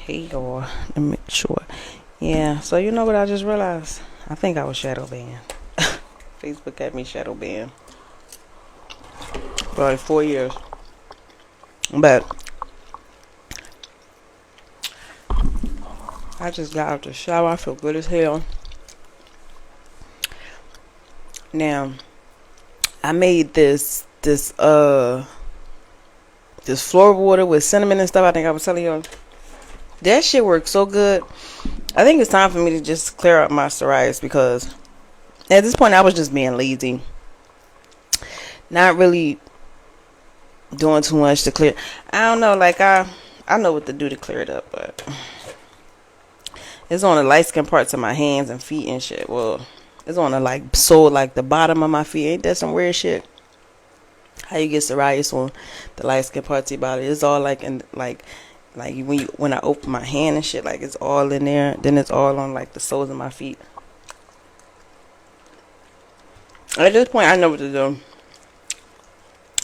Hey y'all, let me make sure. Yeah, so you know what I just realized? I think I was shadow banned. Facebook had me shadow banned for like 4 years. But I just got out the shower. I feel good as hell. Now, I made this floor water with cinnamon and stuff. I think I was telling you. That shit works so good. I think it's time for me to just clear up my psoriasis because at this point I was just being lazy. Not really doing too much to clear. I don't know, like I know what to do to clear it up, but it's on the light skin parts of my hands and feet and shit. Well, it's on the like the bottom of my feet. Ain't that some weird shit? How you get psoriasis on the light skin parts of your body? It's all like in like when I open my hand and shit, like it's all in there. Then it's all on like the soles of my feet. At this point, I know what to do.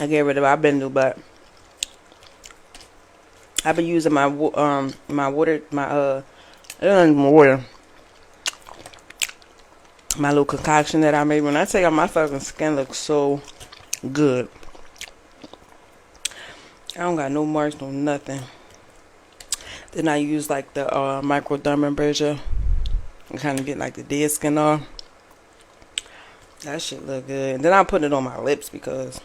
I get rid of it. I've been through, but I've been using my water, my little concoction that I made. When I tell you my fucking skin looks so good, I don't got no marks, no nothing. Then I use like the microdermabrasion and kind of get like the dead skin off. That shit look good. And then I put it on my lips because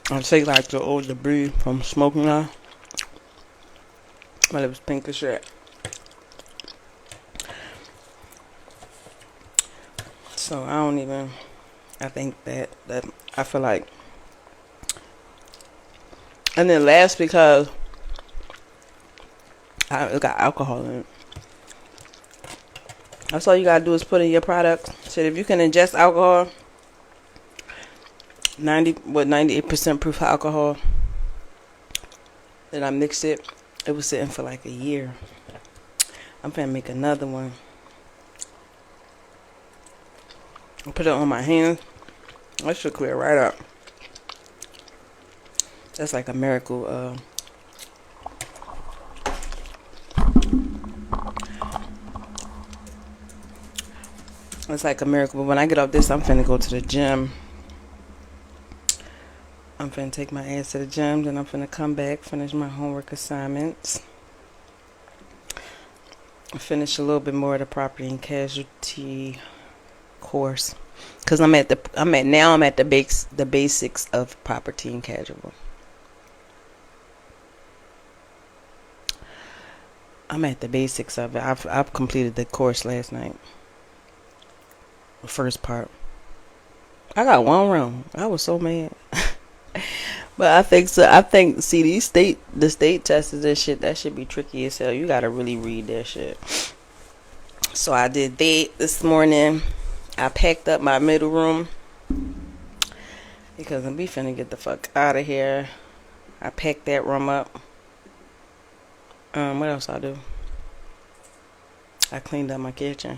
I take like the old debris from smoking now. My lips pink as shit. So I think that I feel like. And then last because it got alcohol in it. That's all you gotta do is put in your product. So if you can ingest alcohol, 98% proof alcohol, then I mixed it. It was sitting for like a year. I'm gonna make another one. I put it on my hands. That should clear right up. That's like a miracle. It's like a miracle. But when I get off this, I'm finna go to the gym. I'm finna take my ass to the gym. Then I'm finna come back, finish my homework assignments. Finish a little bit more of the property and casualty course. Cause I'm at the basics of property and casualty. I'm at the basics of it. I've completed the course last night. The first part. I got one wrong. I was so mad. But I think see the state tests and shit, that should be tricky as hell. You gotta really read that shit. So I did that this morning. I packed up my middle room because I'm finna get the fuck out of here. I packed that room up. What else I do? I cleaned up my kitchen.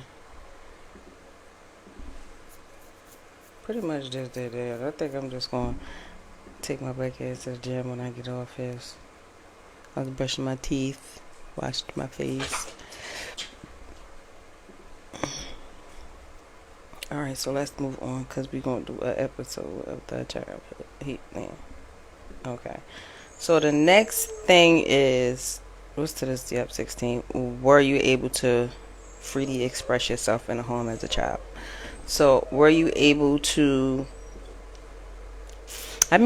Pretty much just did that. I think I'm just gonna take my black ass to the gym when I get off this. I was brushing my teeth, washed my face. Alright, so let's move on because we're gonna do an episode of the childhood heat thing. Okay. So the next thing is, what's to this? Yep, 16. Were you able to freely express yourself in the home as a child? So were you able to? Like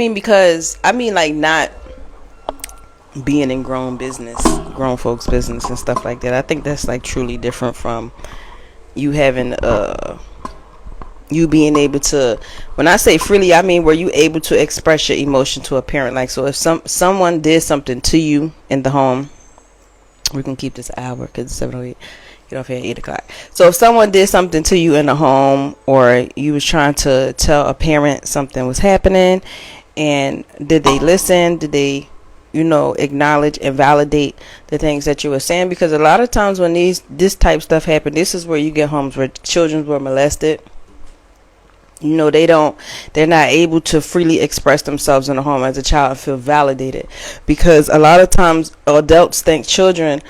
not being in grown folks' business and stuff like that. I think that's like truly different from you having you being able to. When I say freely, I mean were you able to express your emotion to a parent? Like, so if someone did something to you in the home, we can keep this an hour because it's 7:08. Get off here at 8 o'clock. So if someone did something to you in the home, or you was trying to tell a parent something was happening, and did they listen? Did they, acknowledge and validate the things that you were saying? Because a lot of times when this type stuff happen, this is where you get homes where children were molested. they're not able to freely express themselves in the home as a child and feel validated, because a lot of times adults think children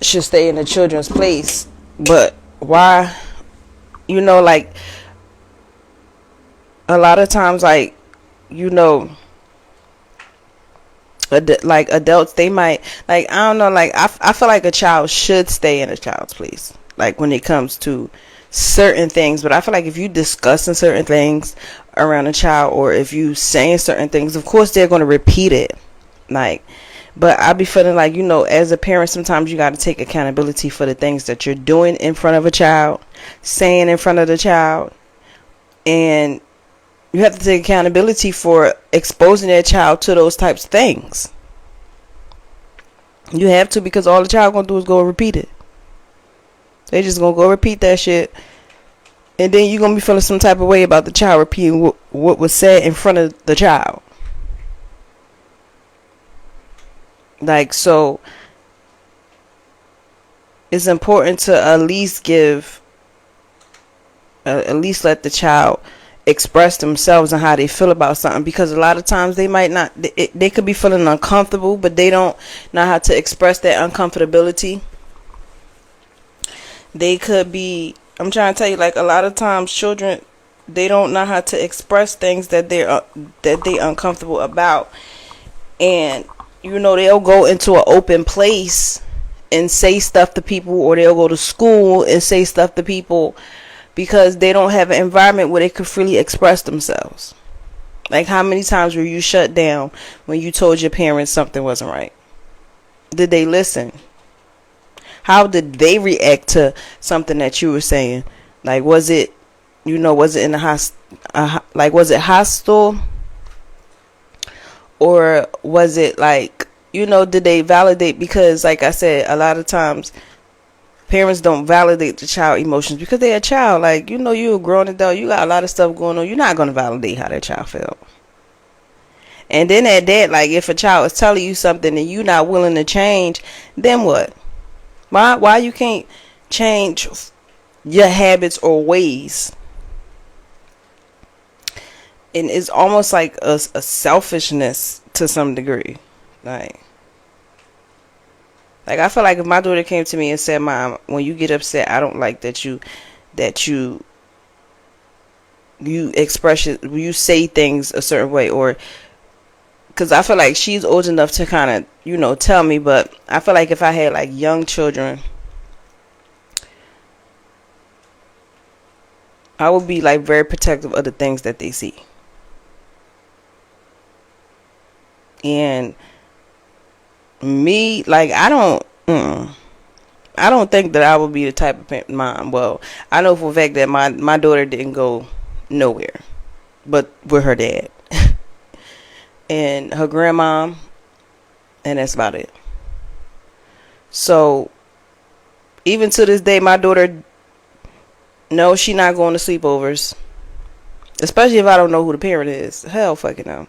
should stay in the children's place. But why? Like, a lot of times, like, you know like adults, they might, like, I don't know, like, I feel like a child should stay in a child's place, like, when it comes to certain things. But I feel like if you discussing certain things around a child, or if you saying certain things, of course they're going to repeat it, like. But I be feeling like, as a parent, sometimes you got to take accountability for the things that you're doing in front of a child, saying in front of the child, and you have to take accountability for exposing that child to those types of things. You have to, because all the child gonna do is go repeat it. They just gonna go repeat that shit, and then you gonna be feeling some type of way about the child repeating what was said in front of the child. Like, so it's important to at least let the child express themselves and how they feel about something, because a lot of times they might not, they could be feeling uncomfortable, but they don't know how to express that uncomfortability. They could be, I'm trying to tell you, like, a lot of times children, they don't know how to express things that they uncomfortable about. And they'll go into an open place and say stuff to people, or they'll go to school and say stuff to people, because they don't have an environment where they could freely express themselves. Like, how many times were you shut down when you told your parents something wasn't right? Did they listen? How did they react to something that you were saying? Like, was it in was it hostile? Or was it like, did they validate? Because, like I said, a lot of times parents don't validate the child emotions because they're a child. Like, you're a grown adult, you got a lot of stuff going on. You're not going to validate how that child felt. And then at that, like, if a child is telling you something and you're not willing to change, then what? Why you can't change your habits or ways? And it's almost like a selfishness to some degree. Like, I feel like if my daughter came to me and said, "Mom, when you get upset, I don't like that you express it, you say things a certain way," or, because I feel like she's old enough to kind of, tell me. But I feel like if I had, like, young children, I would be, like, very protective of the things that they see. And me, like, I don't think that I would be the type of mom. Well, I know for a fact that my daughter didn't go nowhere but with her dad and her grandma, and that's about it. So even to this day, my daughter, no, she not going to sleepovers, especially if I don't know who the parent is. Hell fucking no.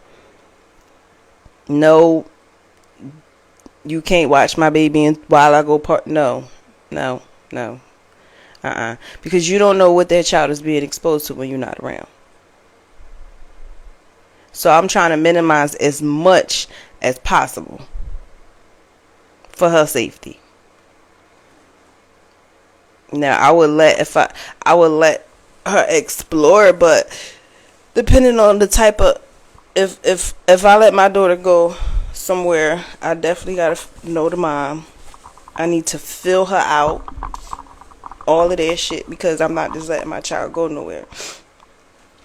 No, you can't watch my baby while I go no. Because you don't know what that child is being exposed to when you're not around. So I'm trying to minimize as much as possible for her safety. Now, I would let her explore, but depending on the type of, if I let my daughter go somewhere, I definitely gotta know the mom. I need to fill her out, all of that shit, because I'm not just letting my child go nowhere.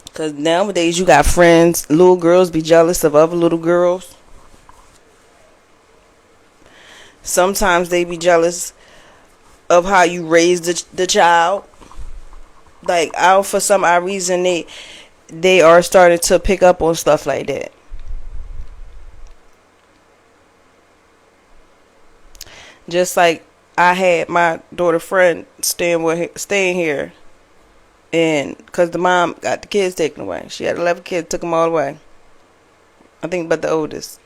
Because nowadays you got friends, little girls be jealous of other little girls. Sometimes they be jealous of how you raise the child. Like, for some odd reason, they are starting to pick up on stuff like that. Just like I had my daughter friend staying here, and because the mom got the kids taken away. She had 11 kids, took them all away. I think but the oldest.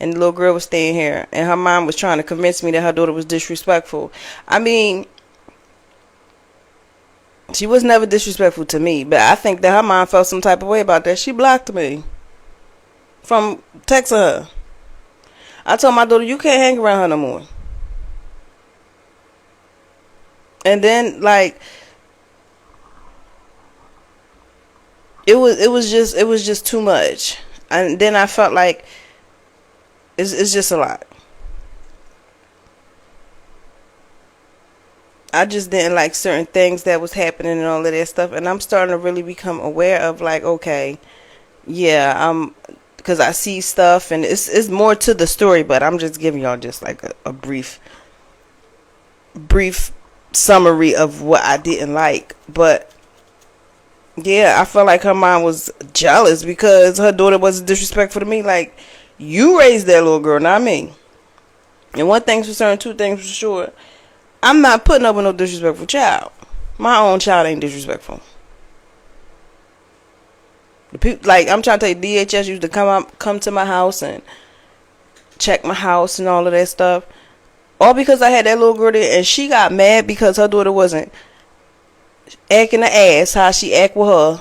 And the little girl was staying here, and her mom was trying to convince me that her daughter was disrespectful. I mean, She was never disrespectful to me, but I think that her mom felt some type of way about that. She blocked me from texting her. I told my daughter, you can't hang around her no more. And then, like, it was just too much. And then I felt like it's just a lot. I just didn't like certain things that was happening and all of that stuff, and I'm starting to really become aware of, like, okay, yeah, because I see stuff, and it's more to the story, but I'm just giving y'all just like a brief summary of what I didn't like. But yeah, I felt like her mom was jealous because her daughter wasn't disrespectful to me. Like, you raised that little girl, not me. And one thing's for certain, two things for sure. I'm not putting up with no disrespectful child. My own child ain't disrespectful. The people, like, I'm trying to tell you, DHS used to come to my house and check my house and all of that stuff. All because I had that little girl there, and she got mad because her daughter wasn't acting the ass how she act with her.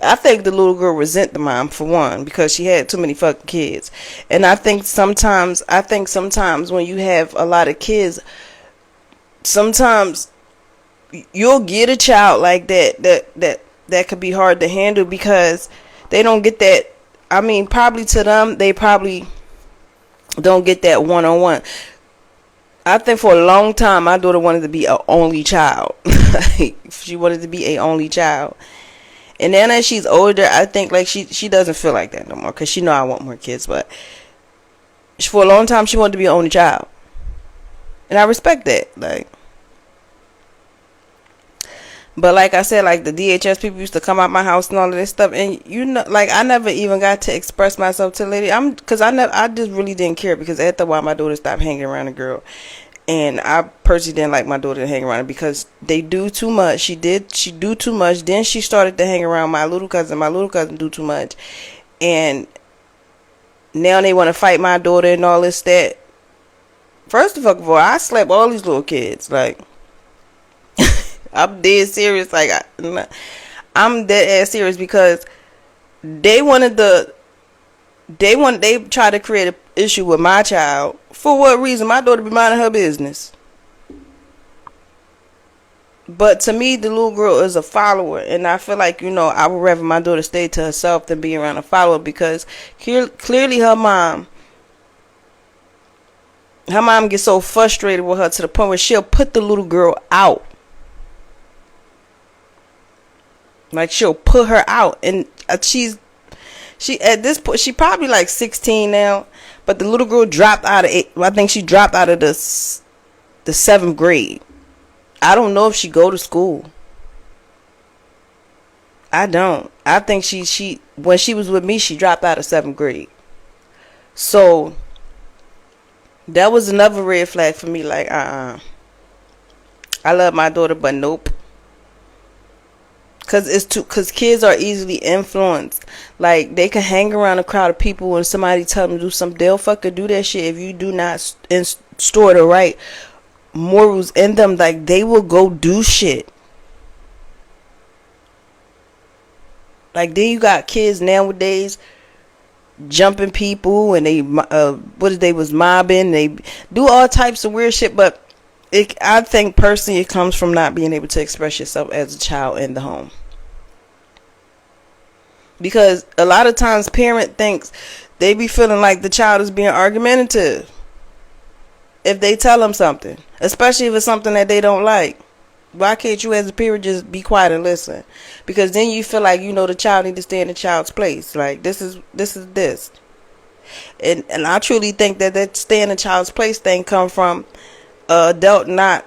I think the little girl resent the mom, for one, because she had too many fucking kids. And I think sometimes when you have a lot of kids, sometimes you'll get a child like that could be hard to handle because they don't get that. I mean, probably to them, they probably don't get that one-on-one. I think for a long time, my daughter wanted to be an only child. She wanted to be a only child. And then as she's older, I think like she doesn't feel like that no more because she know I want more kids. But for a long time, she wanted to be an only child. And I respect that. Like, but like I said, like, the DHS people used to come out my house and all of this stuff, and you know, like, I never even got to express myself to the lady. I just really didn't care because after a while my daughter stopped hanging around a girl, and I personally didn't like my daughter to hang around her because they do too much. She do too much. Then she started to hang around my little cousin. My little cousin do too much, and now they want to fight my daughter and all this that. First of all, I slept all these little kids, like. I'm dead serious. Like, I'm dead ass serious because they tried to create an issue with my child. For what reason? My daughter be minding her business. But to me, the little girl is a follower, and I feel like, I would rather my daughter stay to herself than be around a follower because clearly her mom gets so frustrated with her to the point where she'll put the little girl out. Like, she'll put her out, and she at this point, she probably like 16 now, but the little girl dropped out of it. I think she dropped out of the 7th grade. I don't know if she go to school. I don't. I think she when she was with me, she dropped out of 7th grade. So that was another red flag for me. Like, I love my daughter, but nope. Cause kids are easily influenced. Like, they can hang around a crowd of people when somebody tell them to do something. They'll fucking do that shit if you do not store the right morals in them. Like, they will go do shit. Like, then you got kids nowadays jumping people, and they was mobbing. They do all types of weird shit, but I think personally it comes from not being able to express yourself as a child in the home. Because a lot of times parent thinks they be feeling like the child is being argumentative if they tell them something, especially if it's something that they don't like. Why can't you as a parent just be quiet and listen? Because then you feel like the child need to stay in the child's place. Like, this is this. And I truly think that stay in the child's place thing come from adult not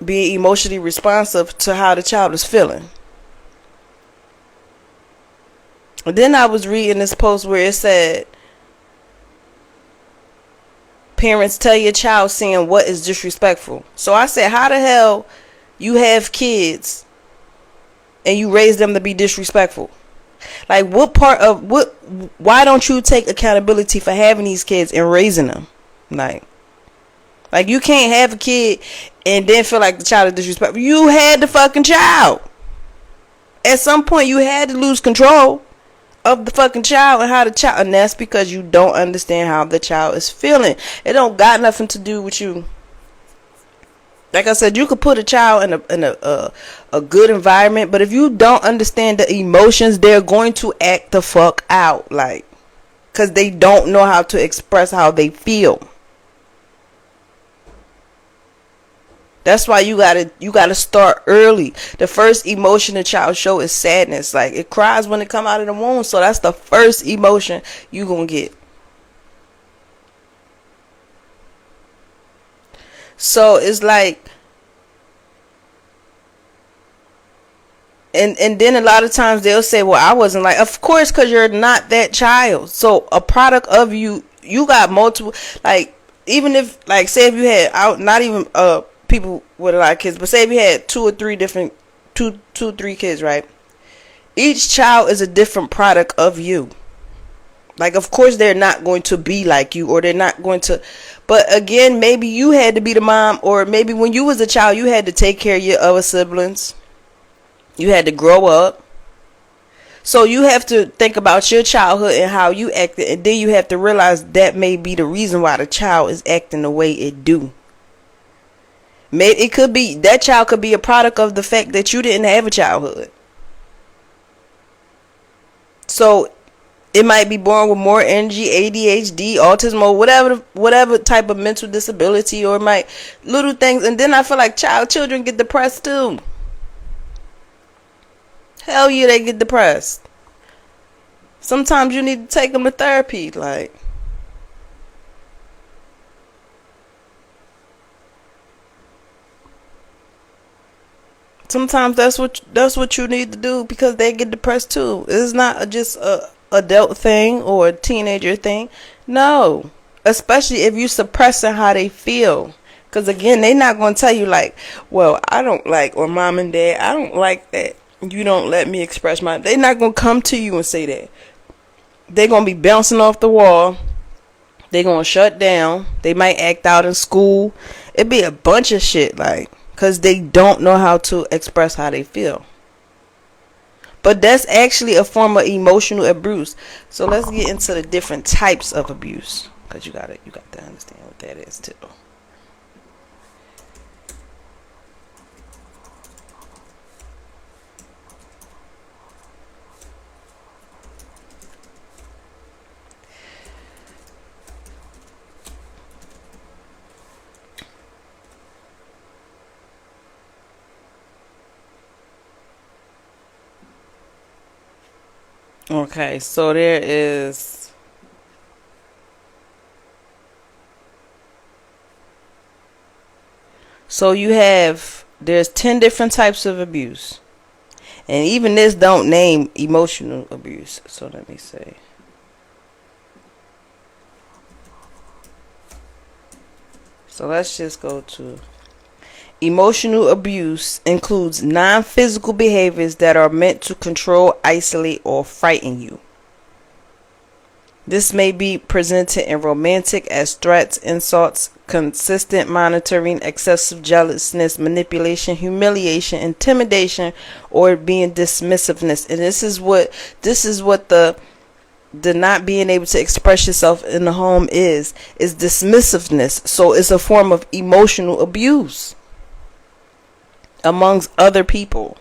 being emotionally responsive to how the child is feeling. And then I was reading this post where it said, parents tell your child saying what is disrespectful. So I said, how the hell you have kids and you raise them to be disrespectful? Like, why don't you take accountability for having these kids and raising them? Like, you can't have a kid and then feel like the child is disrespectful. You had the fucking child. At some point, you had to lose control of the fucking child and how the child, and that's because you don't understand how the child is feeling. It don't got nothing to do with you. Like I said, you could put a child in a good environment, but if you don't understand the emotions, they're going to act the fuck out, like, because they don't know how to express how they feel. That's why you gotta start early. The first emotion a child show is sadness. Like, it cries when it come out of the womb, so that's the first emotion you gonna get. So it's like, and then a lot of times they'll say, well, I wasn't like, of course, because you're not that child. So a product of you, you got multiple, like, even if, like, say if you had out, not even people with a lot of kids, but say if you had two or three different, two, 3 kids, right? Each child is a different product of you. Like, of course, they're not going to be like you, or they're not going to. But again, maybe you had to be the mom, or maybe when you was a child, you had to take care of your other siblings. You had to grow up. So you have to think about your childhood and how you acted, and then you have to realize that may be the reason why the child is acting the way it do. Maybe it could be that child could be a product of the fact that you didn't have a childhood. So it might be born with more energy, ADHD, autism, or whatever type of mental disability, or might little things. And then I feel like children get depressed too. Hell yeah, they get depressed. Sometimes you need to take them to therapy. Like, sometimes that's what you need to do, because they get depressed too. It's not just a adult thing or a teenager thing. No, especially if you suppressing how they feel. Because again, they not going to tell you like, well, I don't like, or mom and dad, I don't like that you don't let me express my. They not going to come to you and say that. They're going to be bouncing off the wall. They're going to shut down. They might act out in school. It'd be a bunch of shit, like, because they don't know how to express how they feel. But that's actually a form of emotional abuse. So let's get into the different types of abuse, because you got to understand what that is too. Okay, so there is. So there's 10 different types of abuse. And even this don't name emotional abuse. So let me say. So let's just go to emotional abuse includes non-physical behaviors that are meant to control, isolate, or frighten you. This may be presented in romantic as threats, insults, consistent monitoring, excessive jealousness, manipulation, humiliation, intimidation, or being dismissiveness. And this is what the not being able to express yourself in the home is dismissiveness. So it's a form of emotional abuse amongst other people.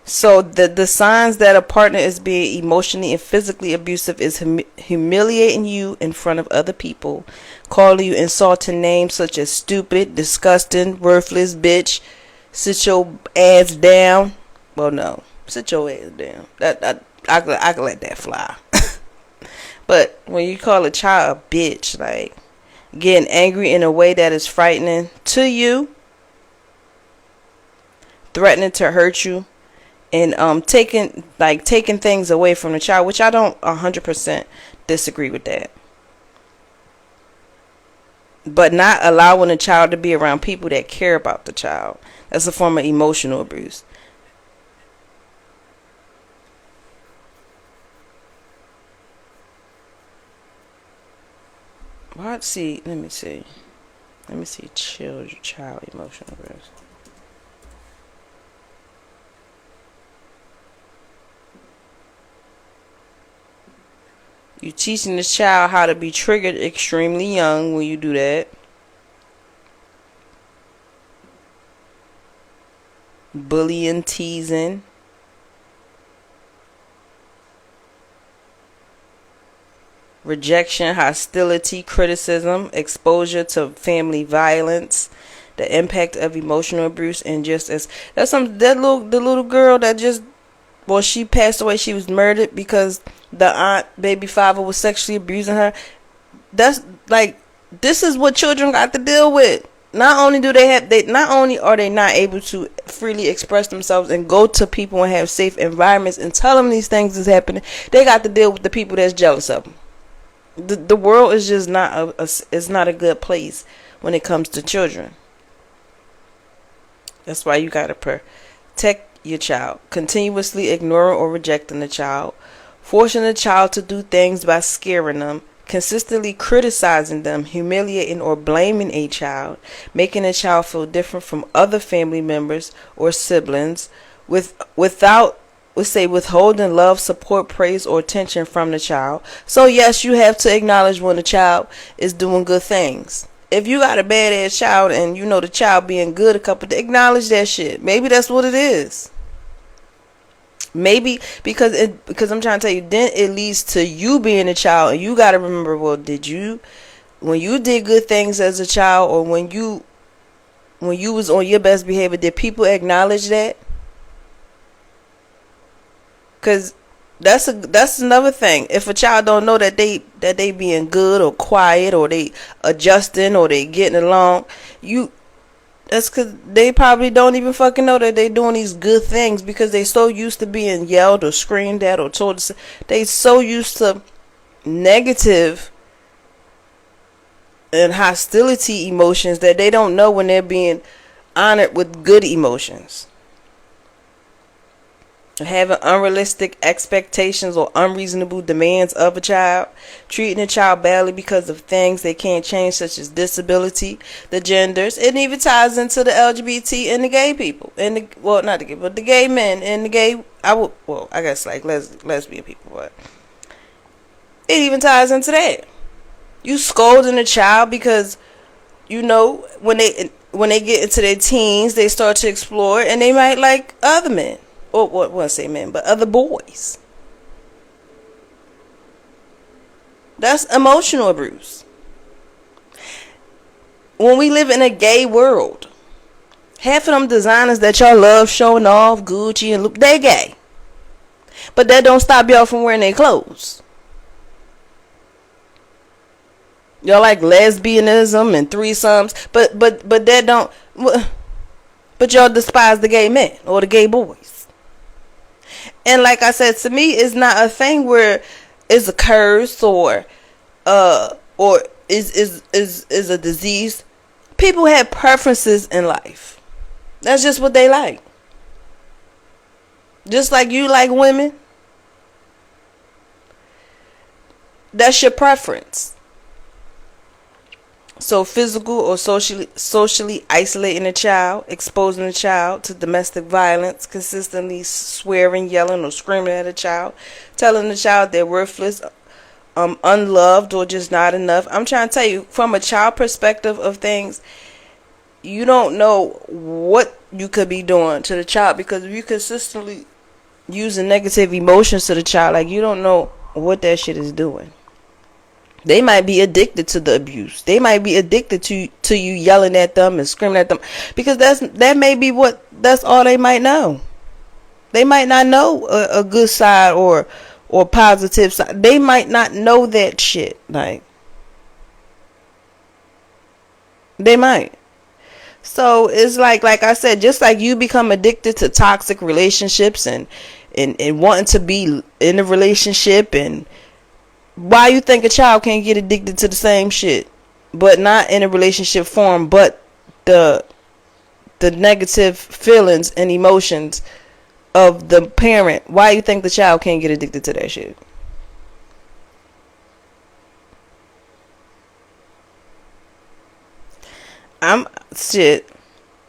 So the signs that a partner is being emotionally and physically abusive is humiliating you in front of other people, calling you insulting names such as stupid, disgusting, worthless, bitch, sit your ass down. Well, no, sit your ass down. I could let that fly. But when you call a child a bitch, like getting angry in a way that is frightening to you, threatening to hurt you, and taking things away from the child, which I don't 100% disagree with that. But not allowing the child to be around people that care about the child, that's a form of emotional abuse. Let me see child emotional abuse. You teaching the child how to be triggered extremely young when you do that. Bullying, teasing. Rejection, hostility, criticism, exposure to family violence, the impact of emotional abuse, and just as the little girl that just, well, she passed away. She was murdered because the aunt, baby father, was sexually abusing her. That's like, this is what children got to deal with. Not only are they not able to freely express themselves and go to people and have safe environments and tell them these things is happening, they got to deal with the people that's jealous of them. The world is just not a good place when it comes to children. That's why you gotta protect your child. Continuously ignoring or rejecting the child, forcing the child to do things by scaring them, consistently criticizing them, humiliating or blaming a child, making a child feel different from other family members or siblings, withholding love, support, praise, or attention from the child. So yes, you have to acknowledge when the child is doing good things. If you got a badass child and you know the child being good a couple days, acknowledge that shit. Maybe that's what it is. Maybe because I'm trying to tell you, then it leads to you being a child, and you got to remember, well, when you did good things as a child, or when you was on your best behavior, did people acknowledge that? Because that's another thing. If a child don't know that they being good or quiet, or they adjusting, or they getting along, that's because they probably don't even fucking know that they doing these good things, because they so used to being yelled or screamed at or told to, they so used to negative and hostility emotions that they don't know when they're being honored with good emotions. Having unrealistic expectations or unreasonable demands of a child, treating a child badly because of things they can't change, such as disability, the genders. It even ties into the LGBT and the gay people, and not the gay, but the gay men and the gay. I guess like lesbian people, but it even ties into that. You scolding a child because when they get into their teens, they start to explore, and they might like other men. Or what? I say men, but other boys. That's emotional abuse. When we live in a gay world, half of them designers that y'all love showing off, Gucci and Louis, they gay. But that don't stop y'all from wearing their clothes. Y'all like lesbianism and threesomes, but that don't. But y'all despise the gay men or the gay boys. And like I said, to me, it's not a thing where it's a curse or is a disease. People have preferences in life. That's just what they like. Just like you like women. That's your preference. So physical or socially isolating a child, exposing a child to domestic violence, consistently swearing, yelling, or screaming at a child, telling the child they're worthless, unloved, or just not enough. I'm trying to tell you, from a child perspective of things, you don't know what you could be doing to the child, because if you consistently using negative emotions to the child, like, you don't know what that shit is doing. They might be addicted to the abuse. They might be addicted to you yelling at them and screaming at them, because that may be that's all they might know. They might not know a good side or positive side. They might not know that shit. Like, they might. So it's like I said, just like you become addicted to toxic relationships and wanting to be in a relationship, and why you think a child can't get addicted to the same shit, but not in a relationship form, but the negative feelings and emotions of the parent? Why you think the child can't get addicted to that shit?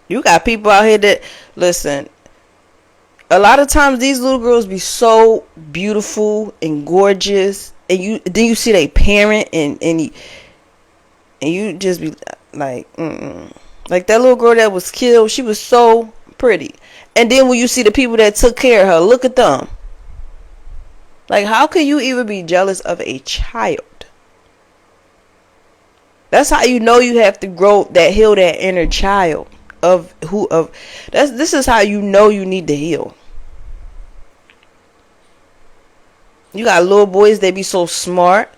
You got people out here that, listen, a lot of times these little girls be so beautiful and gorgeous and you see they parent, and you just be like, like that little girl that was killed, she was so pretty. And then when you see the people that took care of her, look at them. Like, how can you even be jealous of a child? That's how you know you have to heal that inner child this is how you know you need to heal. You got little boys, they be so smart.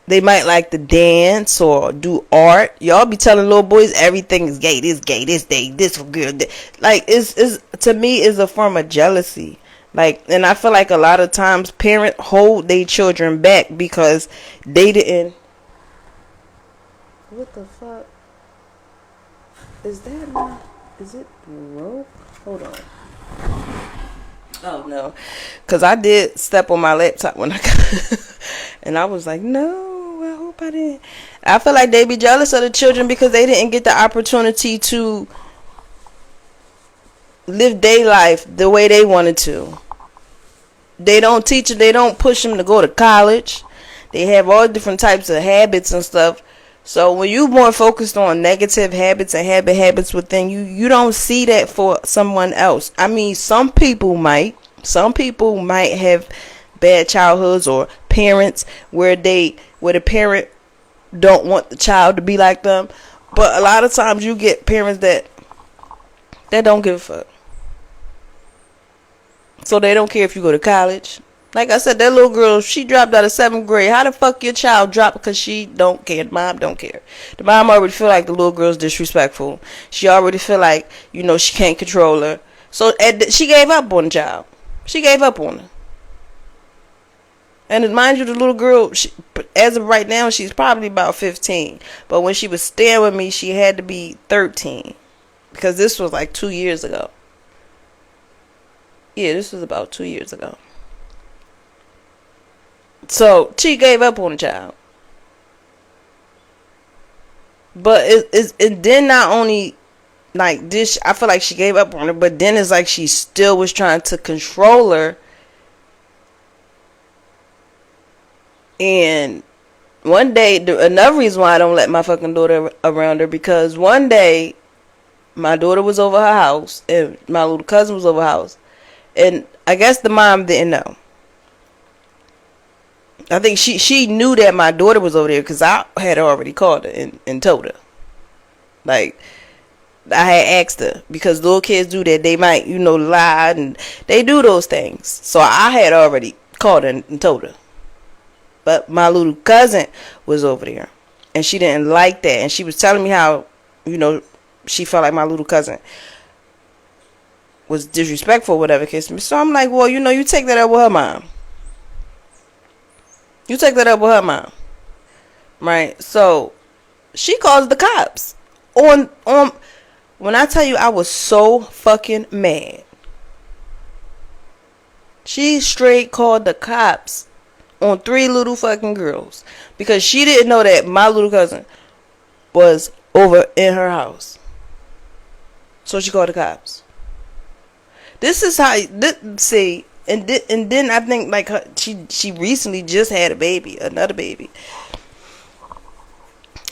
They might like to dance or do art. Y'all be telling little boys everything is gay, this for girl. Like, it's to me is a form of jealousy. Like, and I feel like a lot of times parents hold their children back because they didn't. What the fuck? Is it broke? Hold on. Oh no. Cause I did step on my laptop when I got and I was like, no, I hope I didn't. I feel like they be jealous of the children because they didn't get the opportunity to live their life the way they wanted to. They don't teach them, they don't push them to go to college. They have all different types of habits and stuff. So when you're more focused on negative habits and habits within you, you don't see that for someone else. I mean, some people might have bad childhoods or parents where the parent don't want the child to be like them. But a lot of times you get parents that don't give a fuck. So they don't care if you go to college. Like I said, that little girl, she dropped out of 7th grade. How the fuck your child dropped because she don't care? The mom don't care. The mom already feel like the little girl's disrespectful. She already feel like, she can't control her. So she gave up on the child. She gave up on her. And mind you, the little girl, as of right now, she's probably about 15. But when she was staying with me, she had to be 13. Because this was like 2 years ago. Yeah, this was about 2 years ago. So she gave up on the child. But it then not only like this, I feel like she gave up on her, but then it's like she still was trying to control her. And one day, another reason why I don't let my fucking daughter around her, because one day my daughter was over her house and my little cousin was over her house, and I guess the mom didn't know. I think she knew that my daughter was over there because I had already called her and told her. Like, I had asked her, because little kids do that. They might, lie, and they do those things. So I had already called her and told her. But my little cousin was over there, and she didn't like that. And she was telling me how, she felt like my little cousin was disrespectful, whatever case. So I'm like, well, you take that up with her mom. You take that up with her mom. Right? So she calls the cops. On when I tell you I was so fucking mad. She straight called the cops on 3 little fucking girls because she didn't know that my little cousin was over in her house. So she called the cops. This is how see. And then I think like she recently just had another baby.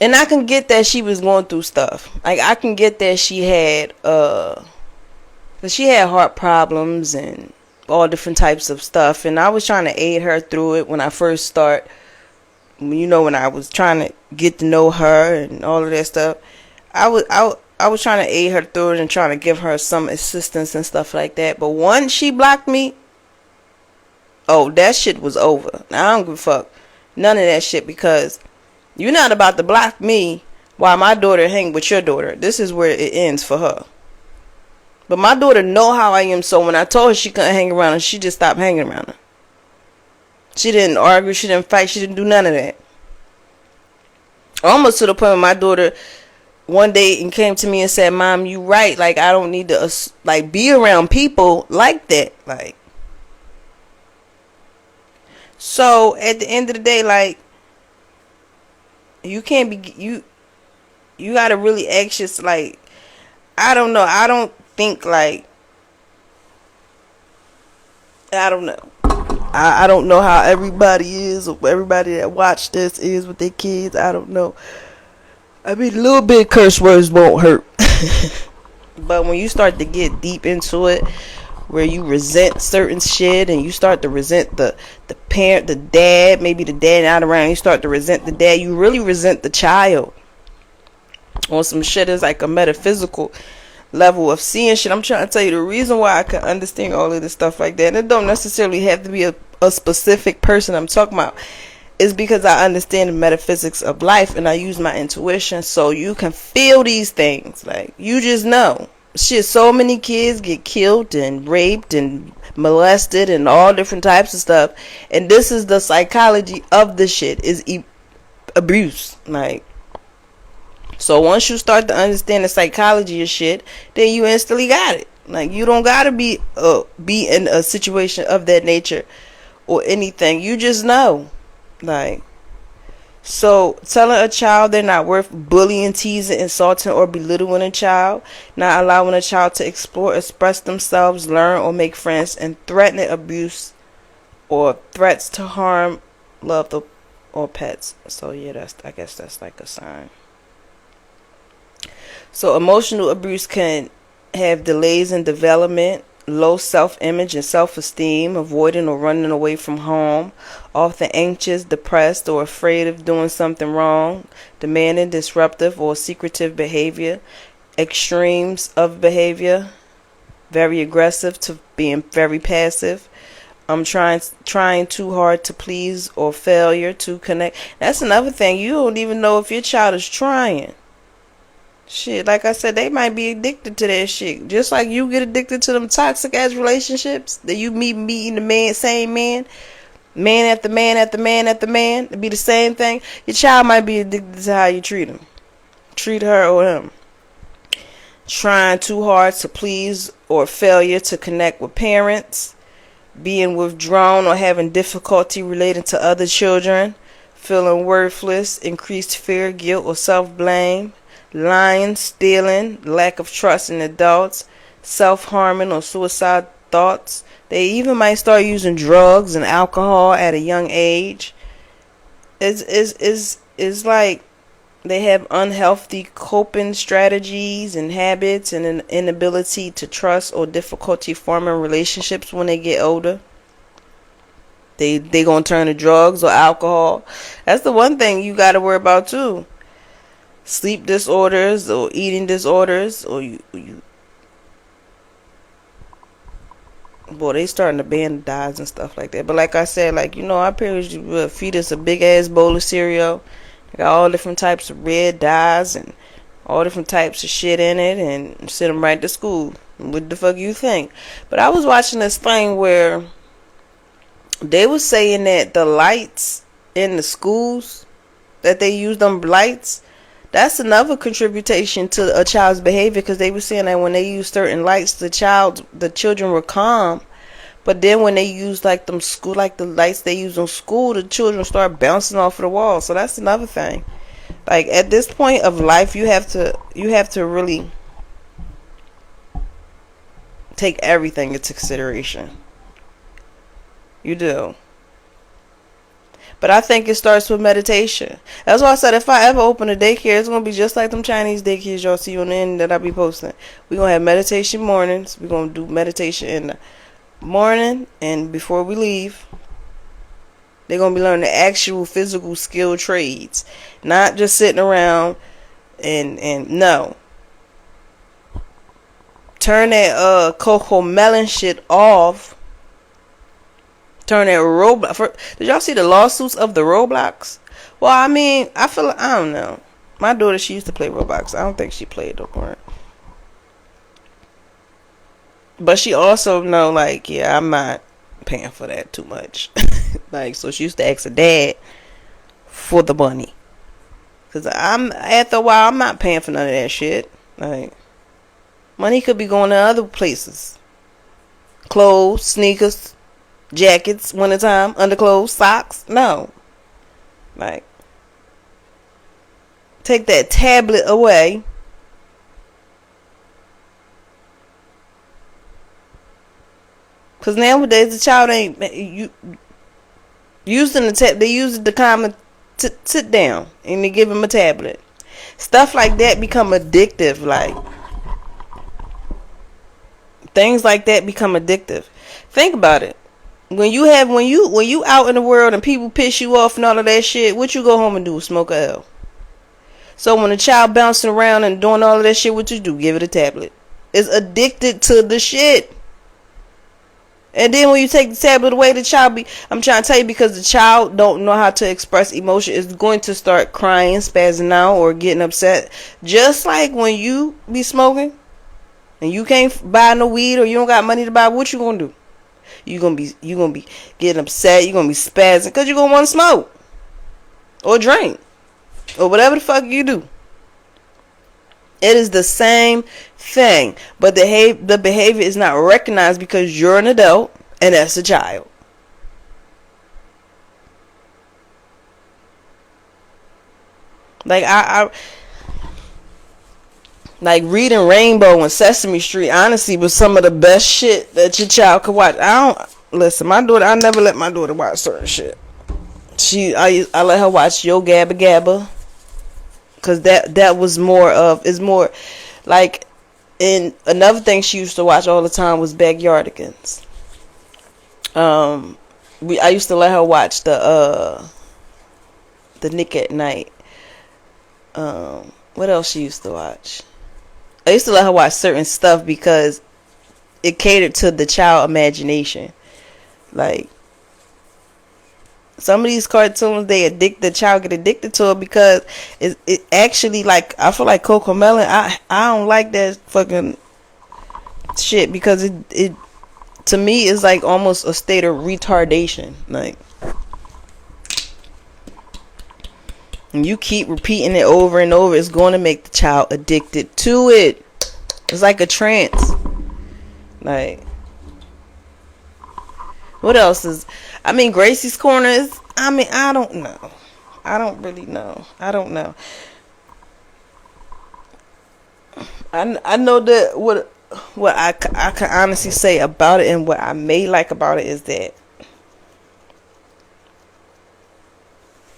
And I can get that she was going through stuff. Like, I can get that she had heart problems and all different types of stuff. And I was trying to aid her through it when I first started. When I was trying to get to know her and all of that stuff. I was trying to aid her through it and trying to give her some assistance and stuff like that. But once she blocked me, oh, that shit was over. Now, I don't give a fuck. None of that shit, because you're not about to block me while my daughter hang with your daughter. This is where it ends for her. But my daughter know how I am, so when I told her she couldn't hang around her, she just stopped hanging around her. She didn't argue, she didn't fight, she didn't do none of that. Almost to the point where my daughter one day and came to me and said, Mom, you right. Like, I don't need to be around people like that. Like, so at the end of the day, like, you can't be, you gotta really anxious. Like, I don't know. I don't think, like, I don't know. I don't know how everybody is, or everybody that watch this is with their kids. I don't know. I mean, a little bit of curse words won't hurt. But when you start to get deep into it, where you resent certain shit, and you start to resent the parent, the dad, maybe the dad not around, you start to resent the dad, you really resent the child on some shit is like a metaphysical level of seeing shit. I'm trying to tell you the reason why I can understand all of this stuff like that, and it don't necessarily have to be a specific person I'm talking about, is because I understand the metaphysics of life, and I use my intuition, so you can feel these things. Like, you just know shit. So many kids get killed and raped and molested and all different types of stuff, and this is the psychology of the shit, is abuse. Like, so once you start to understand the psychology of shit, then you instantly got it. Like, you don't gotta be in a situation of that nature or anything. You just know. Like, so telling a child they're not worth, bullying, teasing, insulting, or belittling a child, not allowing a child to explore, express themselves, learn, or make friends, and threatening abuse or threats to harm loved or pets. So yeah, I guess that's like a sign. So emotional abuse can have delays in development, low self-image and self-esteem, avoiding or running away from home, often anxious, depressed, or afraid of doing something wrong, demanding, disruptive, or secretive behavior, extremes of behavior, very aggressive to being very passive, trying too hard to please, or failure to connect. That's another thing. You don't even know if your child is trying. Shit, like I said, they might be addicted to that shit. Just like you get addicted to them toxic ass relationships that you meeting the same man after man after man after man. It'd be the same thing. Your child might be addicted to how you treat him, treat her or him. Trying too hard to please or failure to connect with parents, being withdrawn or having difficulty relating to other children, feeling worthless, increased fear, guilt, or self-blame. Lying, stealing, lack of trust in adults, self-harming or suicide thoughts. They even might start using drugs and alcohol at a young age. It's like they have unhealthy coping strategies and habits, and an inability to trust or difficulty forming relationships when they get older. They gonna turn to drugs or alcohol. That's the one thing you gotta worry about too. Sleep disorders or eating disorders, or you boy, they starting to ban diets and stuff like that. But like I said, like, our parents would feed us a big ass bowl of cereal. They got all different types of red dyes and all different types of shit in it, and send them right to school. What the fuck you think? But I was watching this thing where they was saying that the lights in the schools, that they use them lights, that's another contribution to a child's behavior, because they were saying that when they use certain lights, the children were calm. But then when they use like the lights they use on school, the children start bouncing off of the wall. So that's another thing. Like, at this point of life, you have to really take everything into consideration. You do. But I think it starts with meditation. That's why I said if I ever open a daycare, it's going to be just like them Chinese daycares y'all see on the end that I be posting. We're going to have meditation mornings. We're going to do meditation in the morning, and before we leave, they're going to be learning the actual physical skill trades. Not just sitting around and no. Turn that cocoa melon shit off. Turn that Roblox. Did y'all see the lawsuits of the Roblox? Well, I mean, I don't know. My daughter, she used to play Roblox. I don't think she played no more. But she also know, like, yeah, I'm not paying for that too much. Like, so she used to ask her dad for the money. Because after a while, I'm not paying for none of that shit. Like, money could be going to other places. Clothes, sneakers, jackets, wintertime, underclothes, socks. No. Like, take that tablet away. Cause nowadays the child ain't you using the they use the common sit down and they give him a tablet. Stuff like that become addictive. Like things like that become addictive. Think about it. When you out in the world and people piss you off and all of that shit, what you go home and do? Smoke a L. So when a child bouncing around and doing all of that shit, what you do? Give it a tablet. It's addicted to the shit. And then when you take the tablet away, the child I'm trying to tell you, because the child don't know how to express emotion, is going to start crying, spazzing out, or getting upset. Just like when you be smoking and you can't buy no weed, or you don't got money to buy, what you gonna do? You gonna be getting upset, you gonna be spazzing, because you gonna want to smoke or drink or whatever the fuck you do. It is the same thing, but the behavior is not recognized because you're an adult and that's a child. Like I like reading Rainbow and Sesame Street honestly was some of the best shit that your child could watch. My daughter, I never let my daughter watch certain shit. I let her watch Yo Gabba Gabba. Cause that was is more like, and another thing she used to watch all the time was Backyardigans. I used to let her watch the Nick at Night. What else she used to watch? I used to let her watch certain stuff because it catered to the child imagination. Like some of these cartoons, the child get addicted to it because it actually, like, I feel like Coco Melon, I don't like that fucking shit because it to me is like almost a state of retardation. Like, and you keep repeating it over and over, it's going to make the child addicted to it. It's like a trance. Like, what else is... I mean, Gracie's Corner is... I don't know. I don't really know. I don't know. I know that what I can honestly say about it, and what I may like about it, is that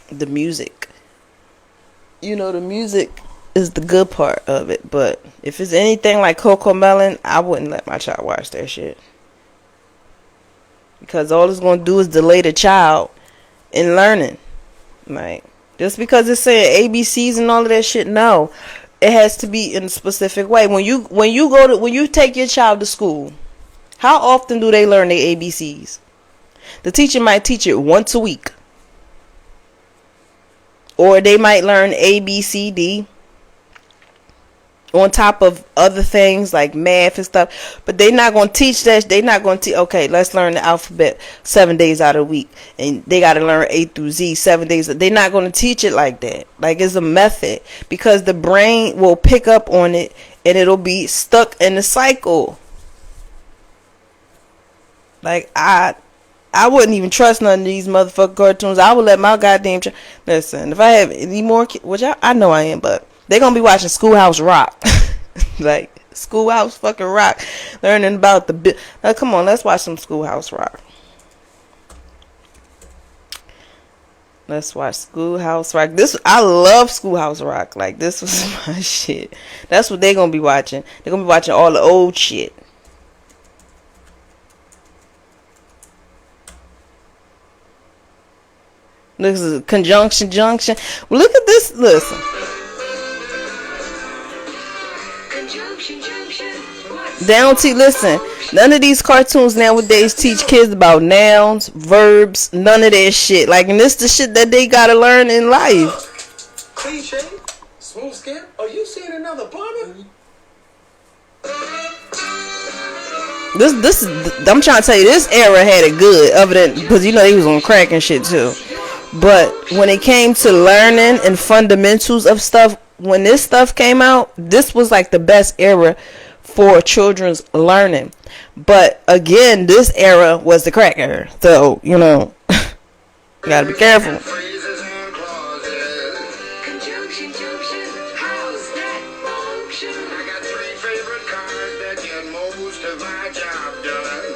the music. You know, the music is the good part of it. But if it's anything like Coco Melon, I wouldn't let my child watch that shit. Because all it's going to do is delay the child in learning. Like, just because it's saying ABCs and all of that shit, no. It has to be in a specific way. When you take your child to school, how often do they learn their ABCs? The teacher might teach it once a week. Or they might learn A, B, C, D on top of other things like math and stuff. But they're not going to teach that. They're not going to teach, okay, let's learn the alphabet 7 days out of the week. And they got to learn A through Z 7 days. They're not going to teach it like that. Like, it's a method. Because the brain will pick up on it and it'll be stuck in the cycle. Like, I wouldn't even trust none of these motherfucking cartoons. I would let my goddamn listen, if I have any more kids, which I know I am, but they're gonna be watching Schoolhouse Rock. Like, Schoolhouse fucking Rock, learning about the now, come on, let's watch some Schoolhouse Rock. Let's watch Schoolhouse Rock. I love Schoolhouse Rock. Like, this was my shit. That's what they're gonna be watching. They're gonna be watching all the old shit. This is Conjunction Junction. Well, look at this. Listen. They don't teach. Listen. None of these cartoons nowadays teach kids about nouns, verbs, none of that shit. Like, and this the shit that they gotta learn in life. Cliche, smooth skin. Are you seeing another plumber? This is. I'm trying to tell you, this era had it good. Other than, because you know they was on crack and shit too. But when it came to learning and fundamentals of stuff, when this stuff came out, this was like the best era for children's learning. But again, this era was the crack era. So, you know, you gotta be careful. I got 3 favorite cars that get most of my job done.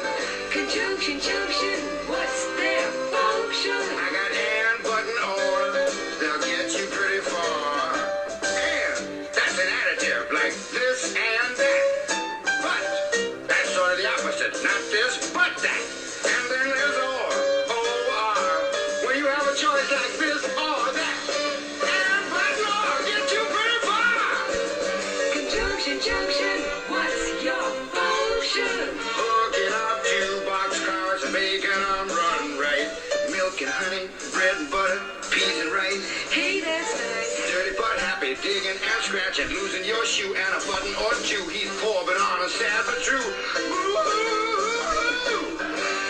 choice like this or that. And but Lord, get you pretty far. Conjunction, junction, what's your function? Hooking up two boxcars and making them run right. Milk and honey, bread and butter, peas and rice. Hey, that's nice. Dirty but happy, digging and scratching, losing your shoe and a button or two. He's poor but honest, sad but true.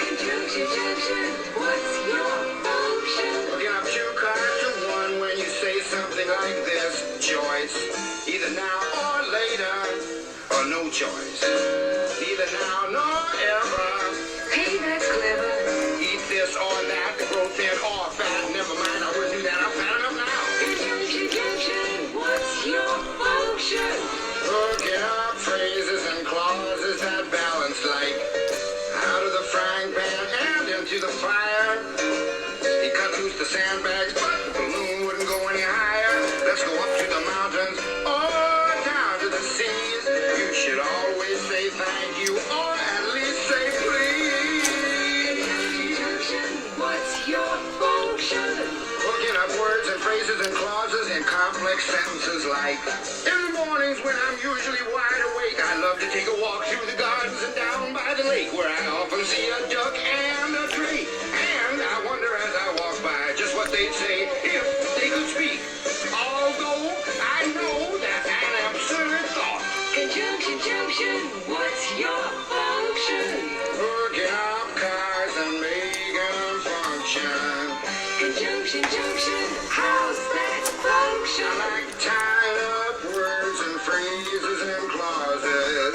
Conjunction, junction, what's your function? Hooking up two cars to one when you say something like this. Choice, either now or later, or no choice. Neither now nor ever. Hey, that's clever. Eat this or that, grow thin or fat. Never mind, I wouldn't do that. I'm fat enough now. Conjunction, junction, what's your function? Hooking up phrases and clauses that balance like out of the frying pan and into the fire. He cut loose the sandbags, but the balloon wouldn't go any higher. Let's go up to the mountains or down to the seas. You should always say thank you or at least say please. Conjunction, junction, what's your function? Hooking up words and phrases and clauses in complex sentences like in the mornings when I'm usually wide awake, I love to take a walk through the gardens and down by the lake where I often see a duck and a tree. And I wonder as I walk by just what they'd say if they could speak. Although I know that's an absurd thought. Conjunction, junction, what's your function? Hooking up cars and making them function. Conjunction, junction, how's that I function? like tying up words and phrases and clauses.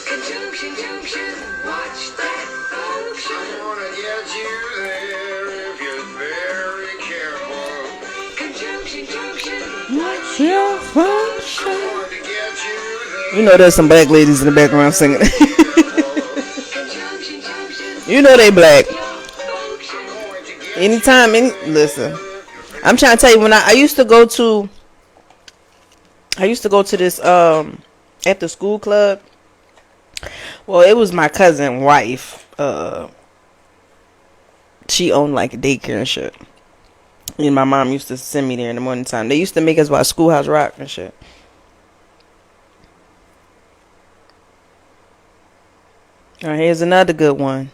Conjunction, junction, watch that I function. wanna get you there if you're very careful. Conjunction, junction, What's your I function? want to get you there. You know there's some black ladies in the background singing. conjunction, junction, You know they black. your function. Anytime, listen. I'm trying to tell you when I used to go to this at the school club. Well, it was my cousin wife. She owned like a daycare and shit. And my mom used to send me there in the morning time. They used to make us watch Schoolhouse Rock and shit. All right, here's another good one.